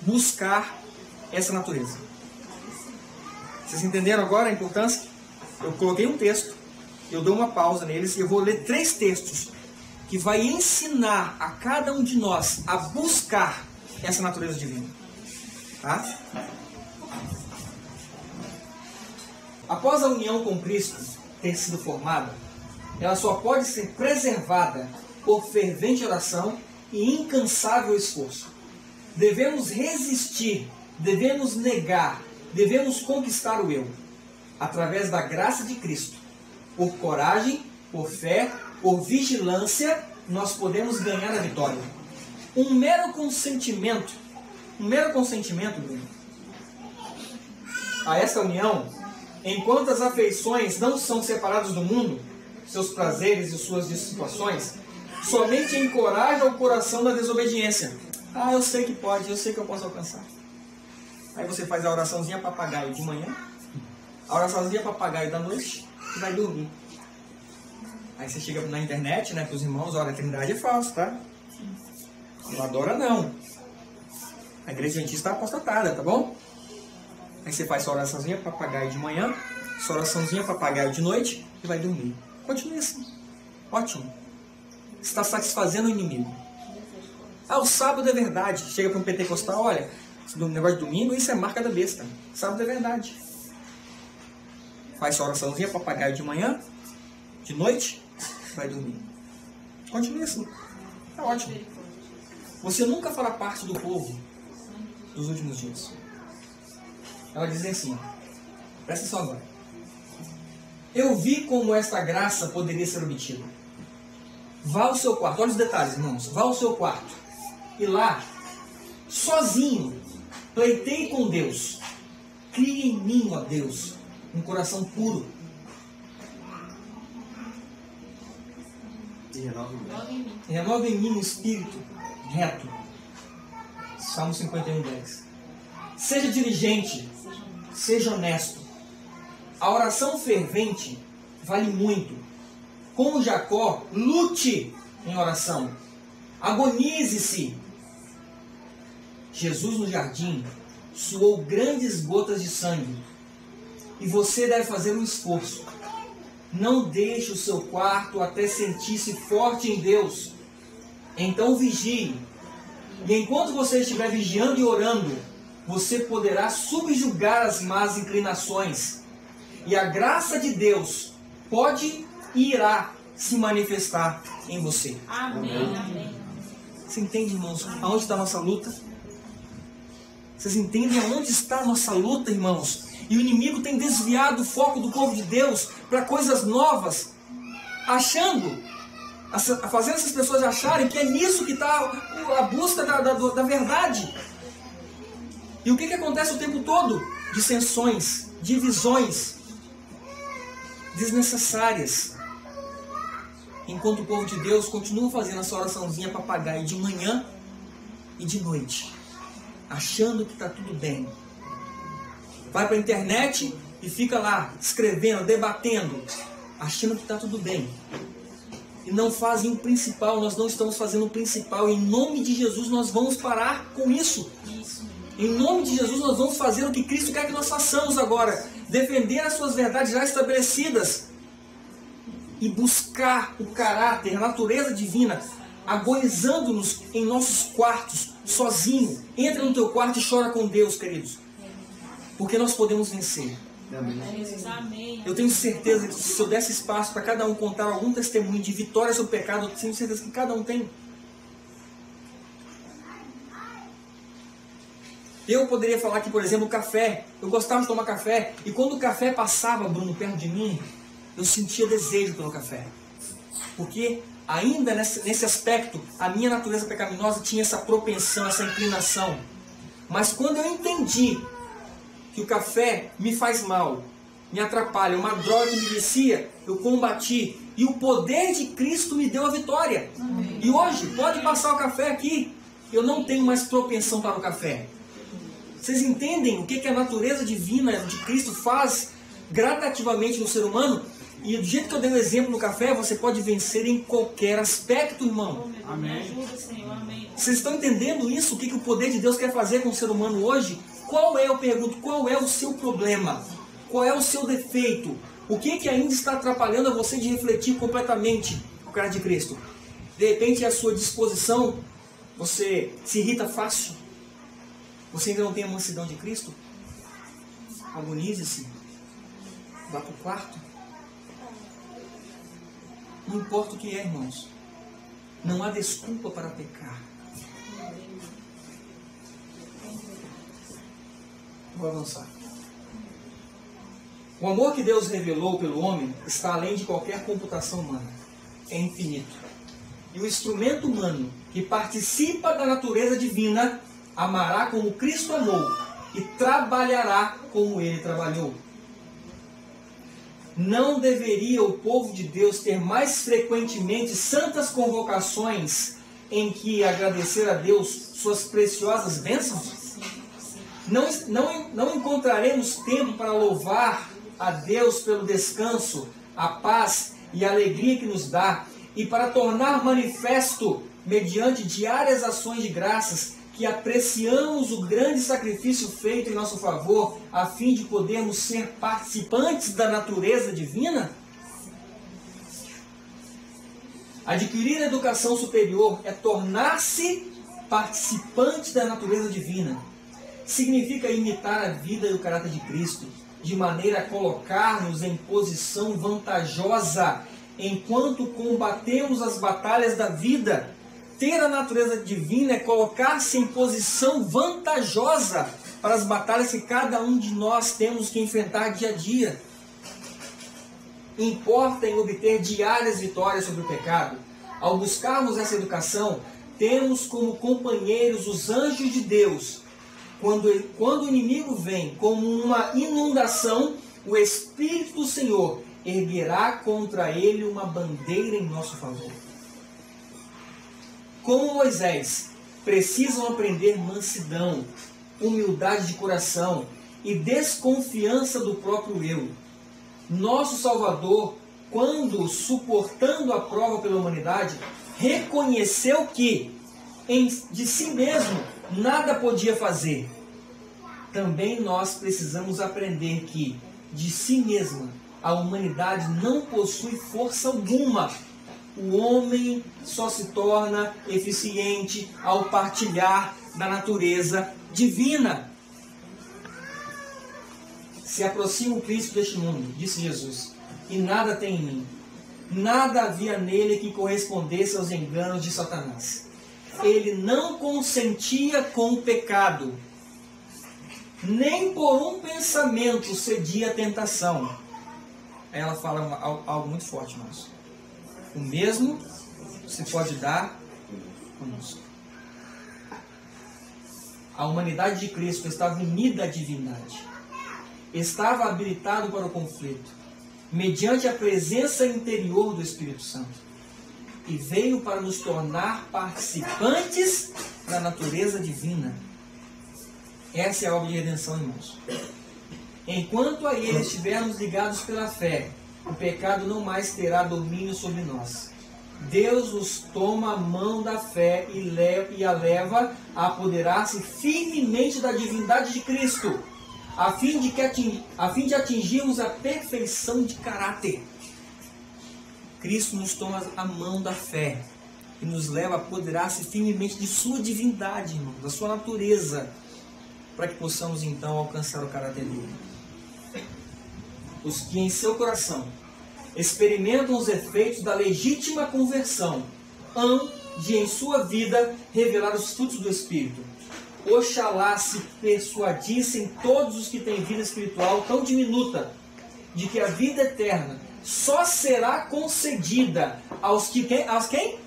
buscar essa natureza. Vocês entenderam agora a importância? Eu coloquei um texto, eu dou uma pausa neles e eu vou ler 3 textos que vai ensinar a cada um de nós a buscar essa natureza divina. Tá? Após a união com Cristo ter sido formada, ela só pode ser preservada por fervente oração e incansável esforço. Devemos resistir, devemos negar, devemos conquistar o eu, através da graça de Cristo. Por coragem, por fé, por vigilância, nós podemos ganhar a vitória. Um mero consentimento, Bruno, a essa união, enquanto as afeições não são separadas do mundo, seus prazeres e suas situações, somente encoraja o coração da desobediência. Ah, eu sei que pode, eu sei que eu posso alcançar. Aí você faz a oraçãozinha papagaio de manhã, a oraçãozinha papagaio da noite e vai dormir. Aí você chega na internet, né, para os irmãos, olha, a Trindade é falsa, tá? Não adora não. A igreja adventista está apostatada, tá bom? Aí você faz sua oraçãozinha papagaio de manhã, sua oraçãozinha papagaio de noite e vai dormir. Continue assim. Ótimo. Está satisfazendo o inimigo. Ah, o sábado é verdade. Chega para um pentecostal, olha, no negócio de domingo, isso é marca da besta. Sábado é verdade. faz sua oraçãozinha, papagaio de manhã, de noite, vai dormir. Continue assim. Tá ótimo. Você nunca fará parte do povo dos últimos dias. Ela diz assim, presta atenção agora. Eu vi como esta graça poderia ser obtida. Vá ao seu quarto, olha os detalhes, irmãos. Vá ao seu quarto e lá, sozinho, pleiteie com Deus. Crie em mim, ó Deus, um coração puro. E renove em mim um espírito reto. Salmo 51:10. Seja diligente, seja honesto. A oração fervente vale muito. Como Jacó, lute em oração. Agonize-se. Jesus no jardim suou grandes gotas de sangue. E você deve fazer um esforço. Não deixe o seu quarto até sentir-se forte em Deus. Então vigie. E enquanto você estiver vigiando e orando, você poderá subjugar as más inclinações. E a graça de Deus pode e irá se manifestar em você. Amém. Amém. Você entende, irmãos, aonde está a nossa luta? Vocês entendem aonde está a nossa luta, irmãos? E o inimigo tem desviado o foco do povo de Deus para coisas novas, fazendo essas pessoas acharem que é nisso que está a busca da verdade. E o que acontece o tempo todo? Dissensões, divisões desnecessárias. Enquanto o povo de Deus continua fazendo essa oraçãozinha papagaio de manhã e de noite, achando que está tudo bem. Vai para a internet e fica lá escrevendo, debatendo, achando que está tudo bem. E não fazem o principal. Nós não estamos fazendo o principal. Em nome de Jesus nós vamos parar com isso. Em nome de Jesus nós vamos fazer o que Cristo quer que nós façamos agora. Defender as suas verdades já estabelecidas. E buscar o caráter, a natureza divina, agonizando-nos em nossos quartos, sozinho. Entra no teu quarto e chora com Deus, queridos. Porque nós podemos vencer. Amém. Eu tenho certeza que se eu desse espaço para cada um contar algum testemunho de vitória sobre o pecado, eu tenho certeza que cada um tem. Eu poderia falar aqui, por exemplo, café. Eu gostava de tomar café. E quando o café passava, Bruno, perto de mim, eu sentia desejo pelo café. Porque ainda nesse aspecto, a minha natureza pecaminosa tinha essa propensão, essa inclinação. Mas quando eu entendi que o café me faz mal, me atrapalha, uma droga que me vicia, eu combati. E o poder de Cristo me deu a vitória. Amém. E hoje, pode passar o café aqui, eu não tenho mais propensão para o café. Vocês entendem o que a natureza divina de Cristo faz gradativamente no ser humano? E do jeito que eu dei o exemplo no café, você pode vencer em qualquer aspecto, irmão. Amém. Amém. Vocês estão entendendo isso? O que o poder de Deus quer fazer com o ser humano hoje? Eu pergunto, qual é o seu problema? Qual é o seu defeito? O que ainda está atrapalhando a você de refletir completamente o cara de Cristo? De repente é a sua disposição, você se irrita fácil? Você ainda não tem a mansidão de Cristo? Agonize-se. Vá para o quarto. Não importa o que é, irmãos. Não há desculpa para pecar. Vou avançar. O amor que Deus revelou pelo homem está além de qualquer computação humana. É infinito. E o instrumento humano que participa da natureza divina amará como Cristo amou e trabalhará como Ele trabalhou. Não deveria o povo de Deus ter mais frequentemente santas convocações em que agradecer a Deus suas preciosas bênçãos? Não encontraremos tempo para louvar a Deus pelo descanso, a paz e a alegria que nos dá, e para tornar manifesto, mediante diárias ações de graças, que apreciamos o grande sacrifício feito em nosso favor, a fim de podermos ser participantes da natureza divina? Adquirir a educação superior é tornar-se participante da natureza divina. Significa imitar a vida e o caráter de Cristo, de maneira a colocar-nos em posição vantajosa enquanto combatemos as batalhas da vida. Ter a natureza divina é colocar-se em posição vantajosa para as batalhas que cada um de nós temos que enfrentar dia a dia. Importa em obter diárias vitórias sobre o pecado. Ao buscarmos essa educação, temos como companheiros os anjos de Deus. Quando o inimigo vem como uma inundação, o Espírito do Senhor erguerá contra ele uma bandeira em nosso favor. Como Moisés, precisam aprender mansidão, humildade de coração e desconfiança do próprio eu. Nosso Salvador, quando suportando a prova pela humanidade, reconheceu que de si mesmo nada podia fazer. Também nós precisamos aprender que de si mesma a humanidade não possui força alguma. O homem só se torna eficiente ao partilhar da natureza divina. Se aproxima o Cristo deste mundo, disse Jesus, e nada tem em mim. Nada havia nele que correspondesse aos enganos de Satanás. Ele não consentia com o pecado, nem por um pensamento cedia à tentação. Aí ela fala algo muito forte, irmãos. O mesmo se pode dar conosco. A humanidade de Cristo estava unida à divindade. Estava habilitado para o conflito, mediante a presença interior do Espírito Santo. E veio para nos tornar participantes da natureza divina. Essa é a obra de redenção, irmãos. Enquanto a ele estivermos ligados pela fé, o pecado não mais terá domínio sobre nós. Deus nos toma a mão da fé e a leva a apoderar-se firmemente da divindade de Cristo, a fim de atingirmos a perfeição de caráter. Cristo nos toma a mão da fé e nos leva a apoderar-se firmemente de sua divindade, irmão, da sua natureza, para que possamos então alcançar o caráter dele. Os que em seu coração experimentam os efeitos da legítima conversão hão de em sua vida revelar os frutos do Espírito. Oxalá se persuadissem todos os que têm vida espiritual tão diminuta, de que a vida eterna só será concedida aos que quem? Aos quem?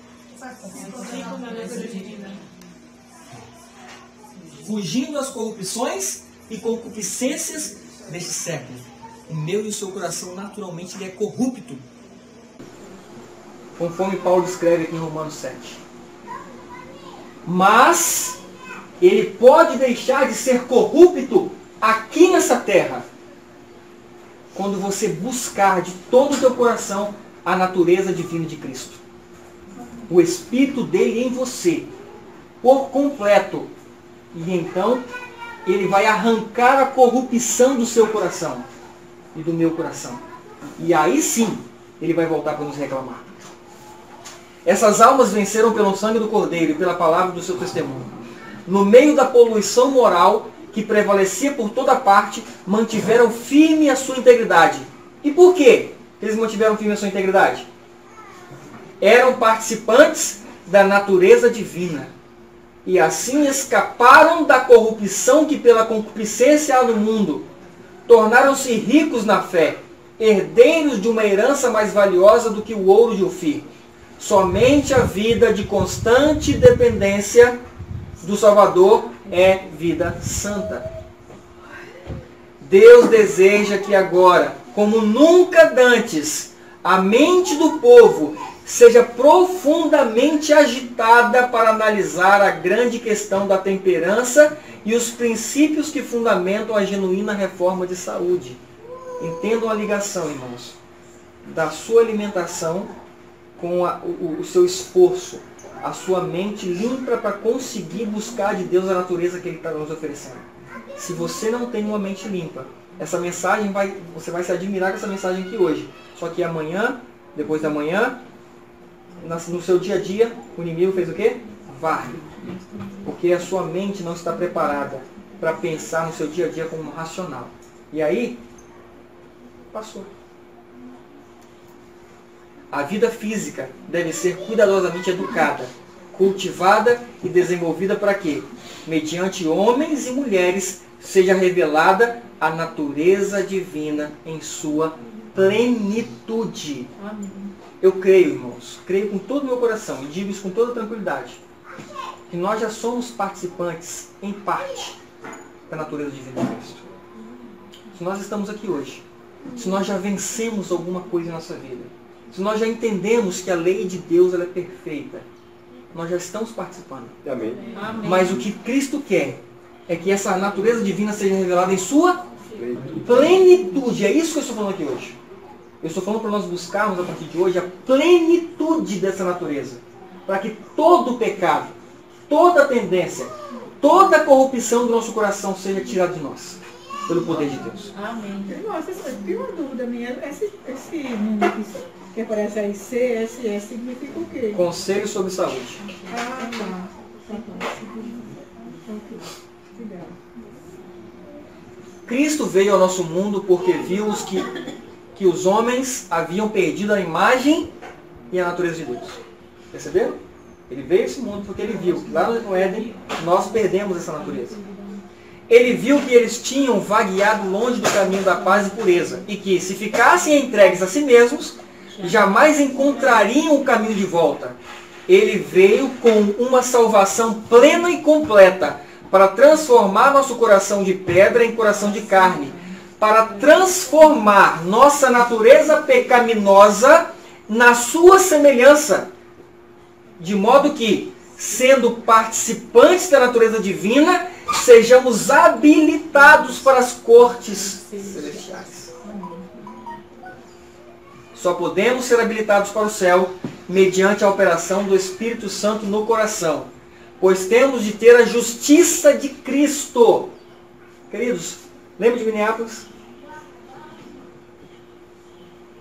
Fugindo das corrupções e concupiscências deste século. O meu e o seu coração naturalmente ele é corrupto, conforme Paulo descreve aqui em Romanos 7. Mas ele pode deixar de ser corrupto aqui nessa terra, quando você buscar de todo o teu coração a natureza divina de Cristo. O Espírito dele em você, por completo. E então, ele vai arrancar a corrupção do seu coração e do meu coração. E aí sim, ele vai voltar para nos reclamar. Essas almas venceram pelo sangue do Cordeiro e pela palavra do seu testemunho. No meio da poluição moral que prevalecia por toda parte, mantiveram firme a sua integridade. E por quê eles mantiveram firme a sua integridade? Eram participantes da natureza divina. E assim escaparam da corrupção que pela concupiscência há no mundo. Tornaram-se ricos na fé, herdeiros de uma herança mais valiosa do que o ouro de Ofir. Somente a vida de constante dependência do Salvador é vida santa. Deus deseja que agora, como nunca dantes, a mente do povo seja profundamente agitada para analisar a grande questão da temperança e os princípios que fundamentam a genuína reforma de saúde. Entendam a ligação, irmãos, da sua alimentação com o seu esforço, a sua mente limpa para conseguir buscar de Deus a natureza que Ele está nos oferecendo. Se você não tem uma mente limpa, essa mensagem você vai se admirar com essa mensagem aqui hoje. Só que amanhã, depois da manhã, no seu dia a dia, o inimigo fez o quê? Varre. Porque a sua mente não está preparada para pensar no seu dia a dia como racional. E aí, Passou. A vida física deve ser cuidadosamente educada, cultivada e desenvolvida para quê? Mediante homens e mulheres seja revelada a natureza divina em sua plenitude. Eu creio, irmãos, creio com todo o meu coração e digo isso com toda tranquilidade, que nós já somos participantes, em parte, da natureza divina de Cristo. Se nós estamos aqui hoje, se nós já vencemos alguma coisa em nossa vida, se nós já entendemos que a lei de Deus ela é perfeita, nós já estamos participando. Amém. Mas o que Cristo quer é que essa natureza divina seja revelada em sua plenitude. É isso que eu estou falando aqui hoje. Eu estou falando para nós buscarmos a partir de hoje a plenitude dessa natureza. Para que todo o pecado, toda a tendência, toda a corrupção do nosso coração seja tirada de nós. Pelo poder de Deus. Amém. Nossa, tem uma dúvida minha. Esse número que aparece aí, CSS, significa o quê? Conselho sobre Saúde. Ah, tá. Ok. Obrigada. Cristo veio ao nosso mundo porque viu que os homens haviam perdido a imagem e a natureza de Deus. Perceberam? Ele veio a esse mundo porque ele viu que lá no Éden nós perdemos essa natureza. Ele viu que eles tinham vagueado longe do caminho da paz e pureza e que, se ficassem entregues a si mesmos, jamais encontrariam o caminho de volta. Ele veio com uma salvação plena e completa para transformar nosso coração de pedra em coração de carne, para transformar nossa natureza pecaminosa na sua semelhança, de modo que, sendo participantes da natureza divina, sejamos habilitados para as cortes celestiais. Só podemos ser habilitados para o céu mediante a operação do Espírito Santo no coração, pois temos de ter a justiça de Cristo. Queridos, lembra de Minneapolis?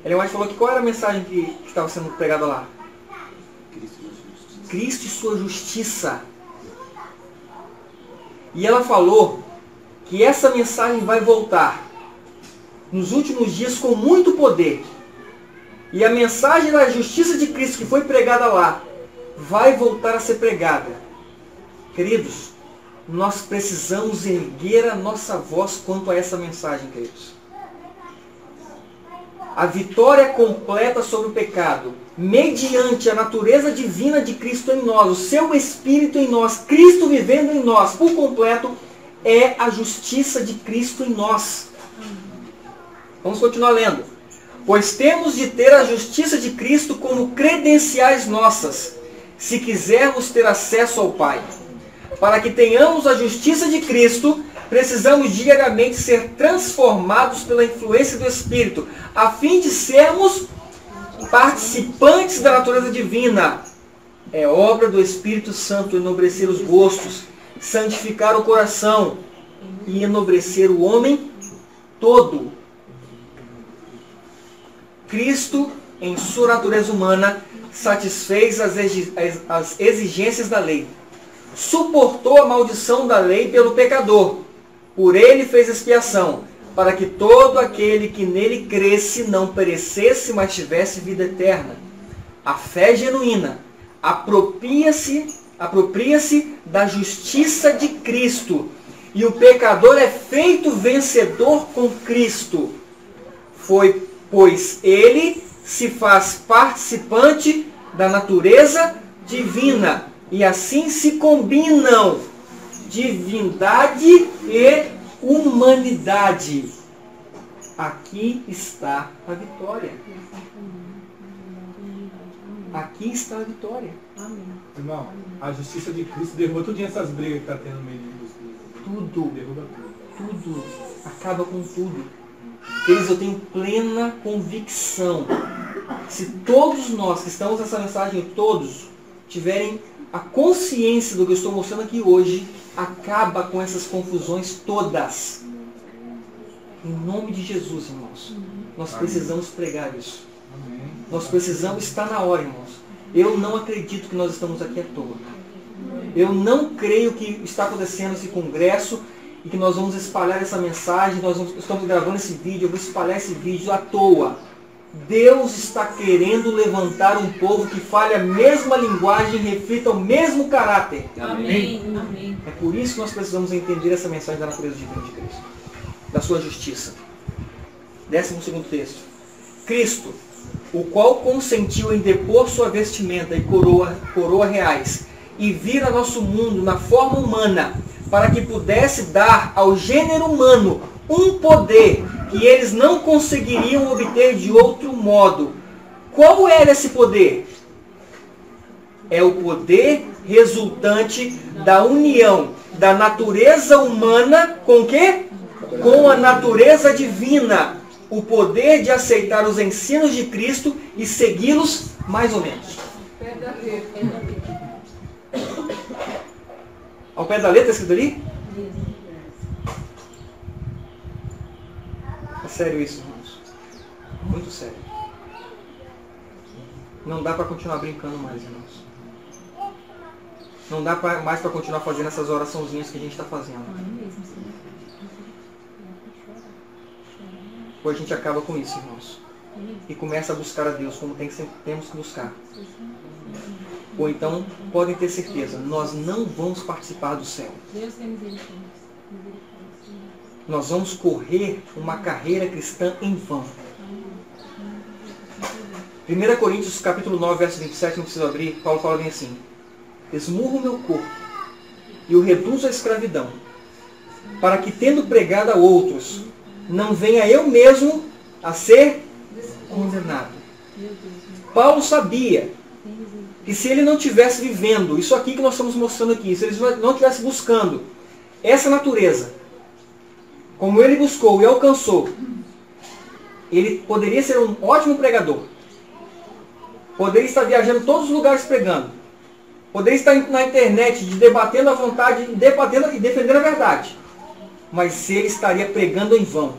Ellen White falou que qual era a mensagem que estava sendo pregada lá? Cristo e sua justiça. E ela falou que essa mensagem vai voltar nos últimos dias com muito poder. E a mensagem da justiça de Cristo que foi pregada lá vai voltar a ser pregada. Queridos, nós precisamos erguer a nossa voz quanto a essa mensagem, queridos. A vitória completa sobre o pecado, mediante a natureza divina de Cristo em nós, o seu Espírito em nós, Cristo vivendo em nós, por completo, é a justiça de Cristo em nós. Vamos continuar lendo. Pois temos de ter a justiça de Cristo como credenciais nossas, se quisermos ter acesso ao Pai. Para que tenhamos a justiça de Cristo, precisamos diariamente ser transformados pela influência do Espírito, a fim de sermos participantes da natureza divina. É obra do Espírito Santo enobrecer os gostos, santificar o coração e enobrecer o homem todo. Cristo, em sua natureza humana, satisfez as exigências da lei. Suportou a maldição da lei pelo pecador. Por ele fez expiação, para que todo aquele que nele cresce não perecesse, mas tivesse vida eterna. A fé genuína apropria-se da justiça de Cristo, e o pecador é feito vencedor com Cristo. Pois ele se faz participante da natureza divina, e assim se combinam divindade e humanidade. Aqui está a vitória. Aqui está a vitória. Irmão, a justiça de Cristo derruba tudo essas brigas que está tendo no meio dos filhos. Tudo. Derruba tudo. Tudo. Acaba com tudo. Eles, eu tenho plena convicção. Se todos nós que estamos nessa mensagem, todos, tiverem a consciência do que eu estou mostrando aqui hoje, acaba com essas confusões todas. Em nome de Jesus, irmãos. Nós precisamos pregar isso. Nós precisamos estar na hora, irmãos. Eu não acredito que nós estamos aqui à toa. Eu não creio que está acontecendo esse congresso e que nós vamos espalhar essa mensagem, estamos gravando esse vídeo, eu vou espalhar esse vídeo à toa. Deus está querendo levantar um povo que fale a mesma linguagem e reflita o mesmo caráter. Amém. Amém. É por isso que nós precisamos entender essa mensagem da natureza divina de Cristo, da sua justiça. 12º texto. Cristo, o qual consentiu em depor sua vestimenta e coroa reais, e vir a nosso mundo na forma humana, para que pudesse dar ao gênero humano um poder que eles não conseguiriam obter de outro modo. Qual era esse poder? É o poder resultante da união da natureza humana com o quê? Com a natureza divina. O poder de aceitar os ensinos de Cristo e segui-los mais ou menos. Ao pé da letra escrito ali? É sério isso, irmãos. Muito sério. Não dá para continuar brincando mais, irmãos. Não dá mais para continuar fazendo essas oraçãozinhas que a gente está fazendo. Ou a gente acaba com isso, irmãos. E começa a buscar a Deus como temos que buscar. Ou então, podem ter certeza, nós não vamos participar do céu. Nós vamos correr uma carreira cristã em vão. 1 Coríntios capítulo 9, verso 27, não preciso abrir, Paulo fala bem assim: esmurro o meu corpo e o reduzo à escravidão, para que, tendo pregado a outros, não venha eu mesmo a ser condenado. Paulo sabia que se ele não estivesse vivendo isso aqui que nós estamos mostrando aqui, se ele não estivesse buscando essa natureza, como ele buscou e alcançou, ele poderia ser um ótimo pregador, poderia estar viajando todos os lugares pregando, poderia estar na internet debatendo à vontade, debatendo e defendendo a verdade, mas ele estaria pregando em vão.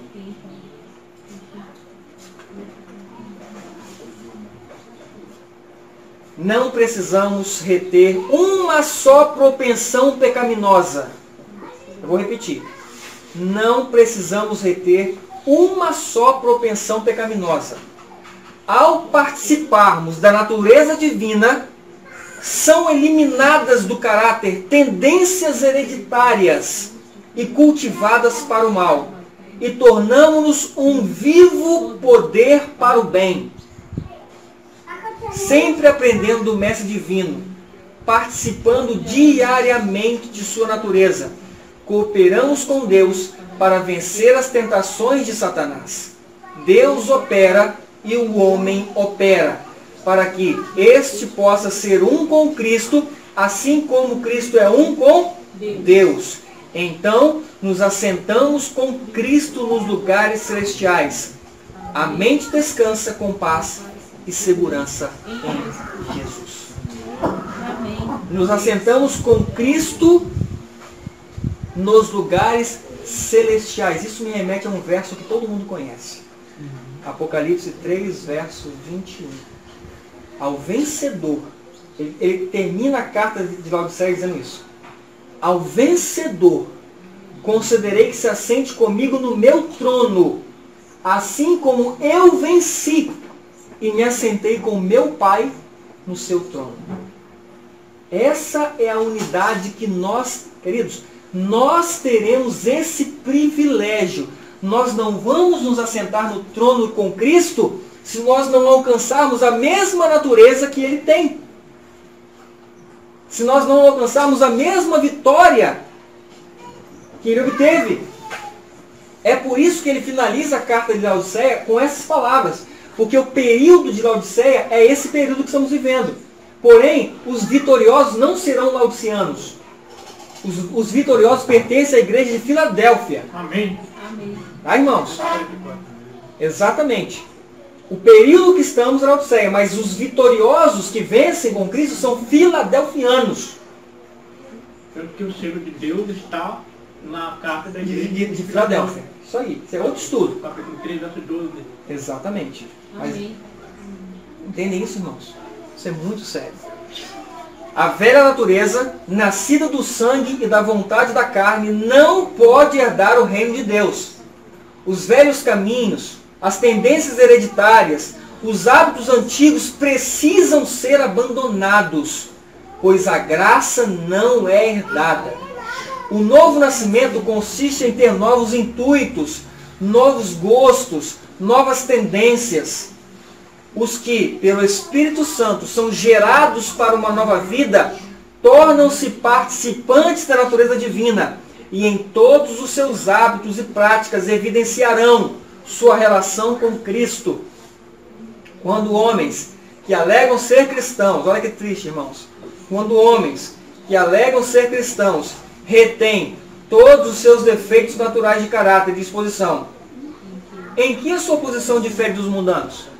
Não precisamos reter uma só propensão pecaminosa. Eu vou repetir. Não precisamos reter uma só propensão pecaminosa. Ao participarmos da natureza divina, são eliminadas do caráter tendências hereditárias e cultivadas para o mal, e tornamos-nos um vivo poder para o bem. Sempre aprendendo do Mestre Divino, participando diariamente de sua natureza, cooperamos com Deus para vencer as tentações de Satanás. Deus opera e o homem opera, para que este possa ser um com Cristo, assim como Cristo é um com Deus. Então, nos assentamos com Cristo nos lugares celestiais. A mente descansa com paz e segurança em Jesus. Nos assentamos com Cristo nos lugares celestiais. Isso me remete a um verso que todo mundo conhece. Apocalipse 3, verso 21. Ao vencedor, ele termina a carta de Laodiceia dizendo isso. Ao vencedor, concederei que se assente comigo no meu trono, assim como eu venci e me assentei com meu Pai no seu trono. Essa é a unidade que nós, queridos, nós teremos esse privilégio. Nós não vamos nos assentar no trono com Cristo se nós não alcançarmos a mesma natureza que Ele tem. Se nós não alcançarmos a mesma vitória que Ele obteve. É por isso que ele finaliza a carta de Laodiceia com essas palavras. Porque o período de Laodiceia é esse período que estamos vivendo. Porém, os vitoriosos não serão laodiceanos. Os vitoriosos pertencem à igreja de Filadélfia. Amém. Amém. Tá, irmãos? Exatamente. O período que estamos é Laodiceia, mas os vitoriosos que vencem com Cristo são filadelfianos. Porque o selo de Deus está na carta da igreja De Filadélfia. Isso aí. Isso é outro estudo. Capítulo 3, verso 12. Exatamente. Mas Amém. entendem isso, irmãos? Isso é muito sério. A velha natureza, nascida do sangue e da vontade da carne, não pode herdar o reino de Deus. Os velhos caminhos, as tendências hereditárias, os hábitos antigos precisam ser abandonados, pois a graça não é herdada. O novo nascimento consiste em ter novos intuitos, novos gostos, novas tendências. Os que, pelo Espírito Santo, são gerados para uma nova vida, tornam-se participantes da natureza divina e em todos os seus hábitos e práticas evidenciarão sua relação com Cristo. Quando homens que alegam ser cristãos, olha que triste, irmãos, quando homens que alegam ser cristãos retêm todos os seus defeitos naturais de caráter e disposição, em que a sua posição difere dos mundanos?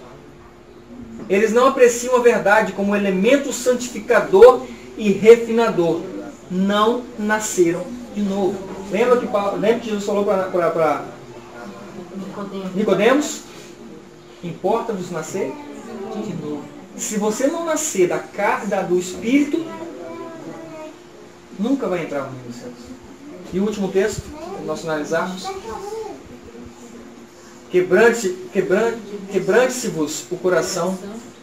Eles não apreciam a verdade como elemento santificador e refinador. Não nasceram de novo. Lembra que Jesus falou para Nicodemos? Importa-vos nascer de novo. Se você não nascer da carne do Espírito, nunca vai entrar no reino dos céus. E o último texto, para nós finalizarmos. Quebrante-se-vos o coração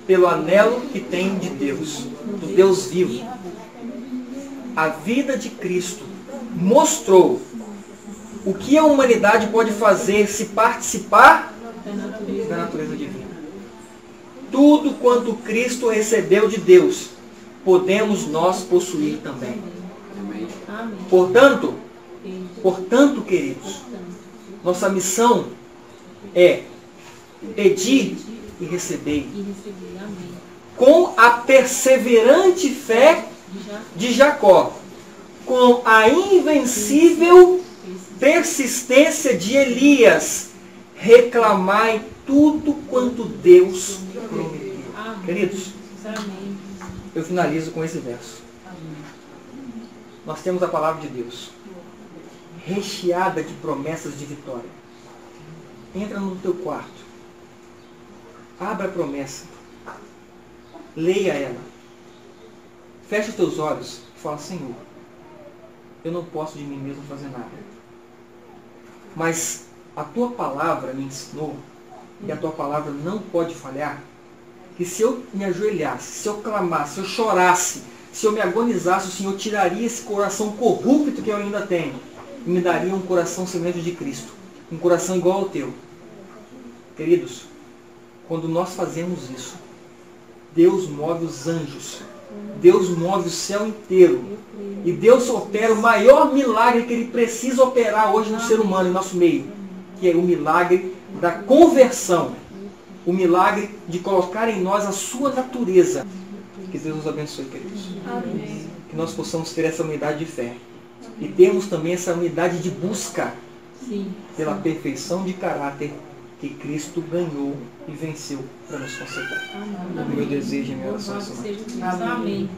pelo anelo que tem de Deus, do Deus vivo. A vida de Cristo mostrou o que a humanidade pode fazer se participar da natureza divina. Tudo quanto Cristo recebeu de Deus, podemos nós possuir também. Portanto, queridos, nossa missão é pedir e receber com a perseverante fé de Jacó, com a invencível persistência de Elias, reclamai tudo quanto Deus prometeu. Queridos, eu finalizo com esse verso. Nós temos a palavra de Deus, recheada de promessas de vitória. Entra no teu quarto, abra a promessa, leia ela, fecha os teus olhos e fala: Senhor, eu não posso de mim mesmo fazer nada, mas a tua palavra me ensinou, e a tua palavra não pode falhar, que se eu me ajoelhasse, se eu clamasse, se eu chorasse, se eu me agonizasse, o Senhor tiraria esse coração corrupto que eu ainda tenho e me daria um coração semelhante de Cristo, um coração igual ao teu. Queridos, quando nós fazemos isso, Deus move os anjos, Deus move o céu inteiro, e Deus opera o maior milagre que Ele precisa operar hoje no ser humano, em nosso meio, que é o milagre da conversão, o milagre de colocar em nós a sua natureza. Que Deus nos abençoe, queridos. Amém. Que nós possamos ter essa unidade de fé e termos também essa unidade de busca pela perfeição de caráter que Cristo ganhou e venceu para nos conceder. O meu desejo e minha oração. Amém.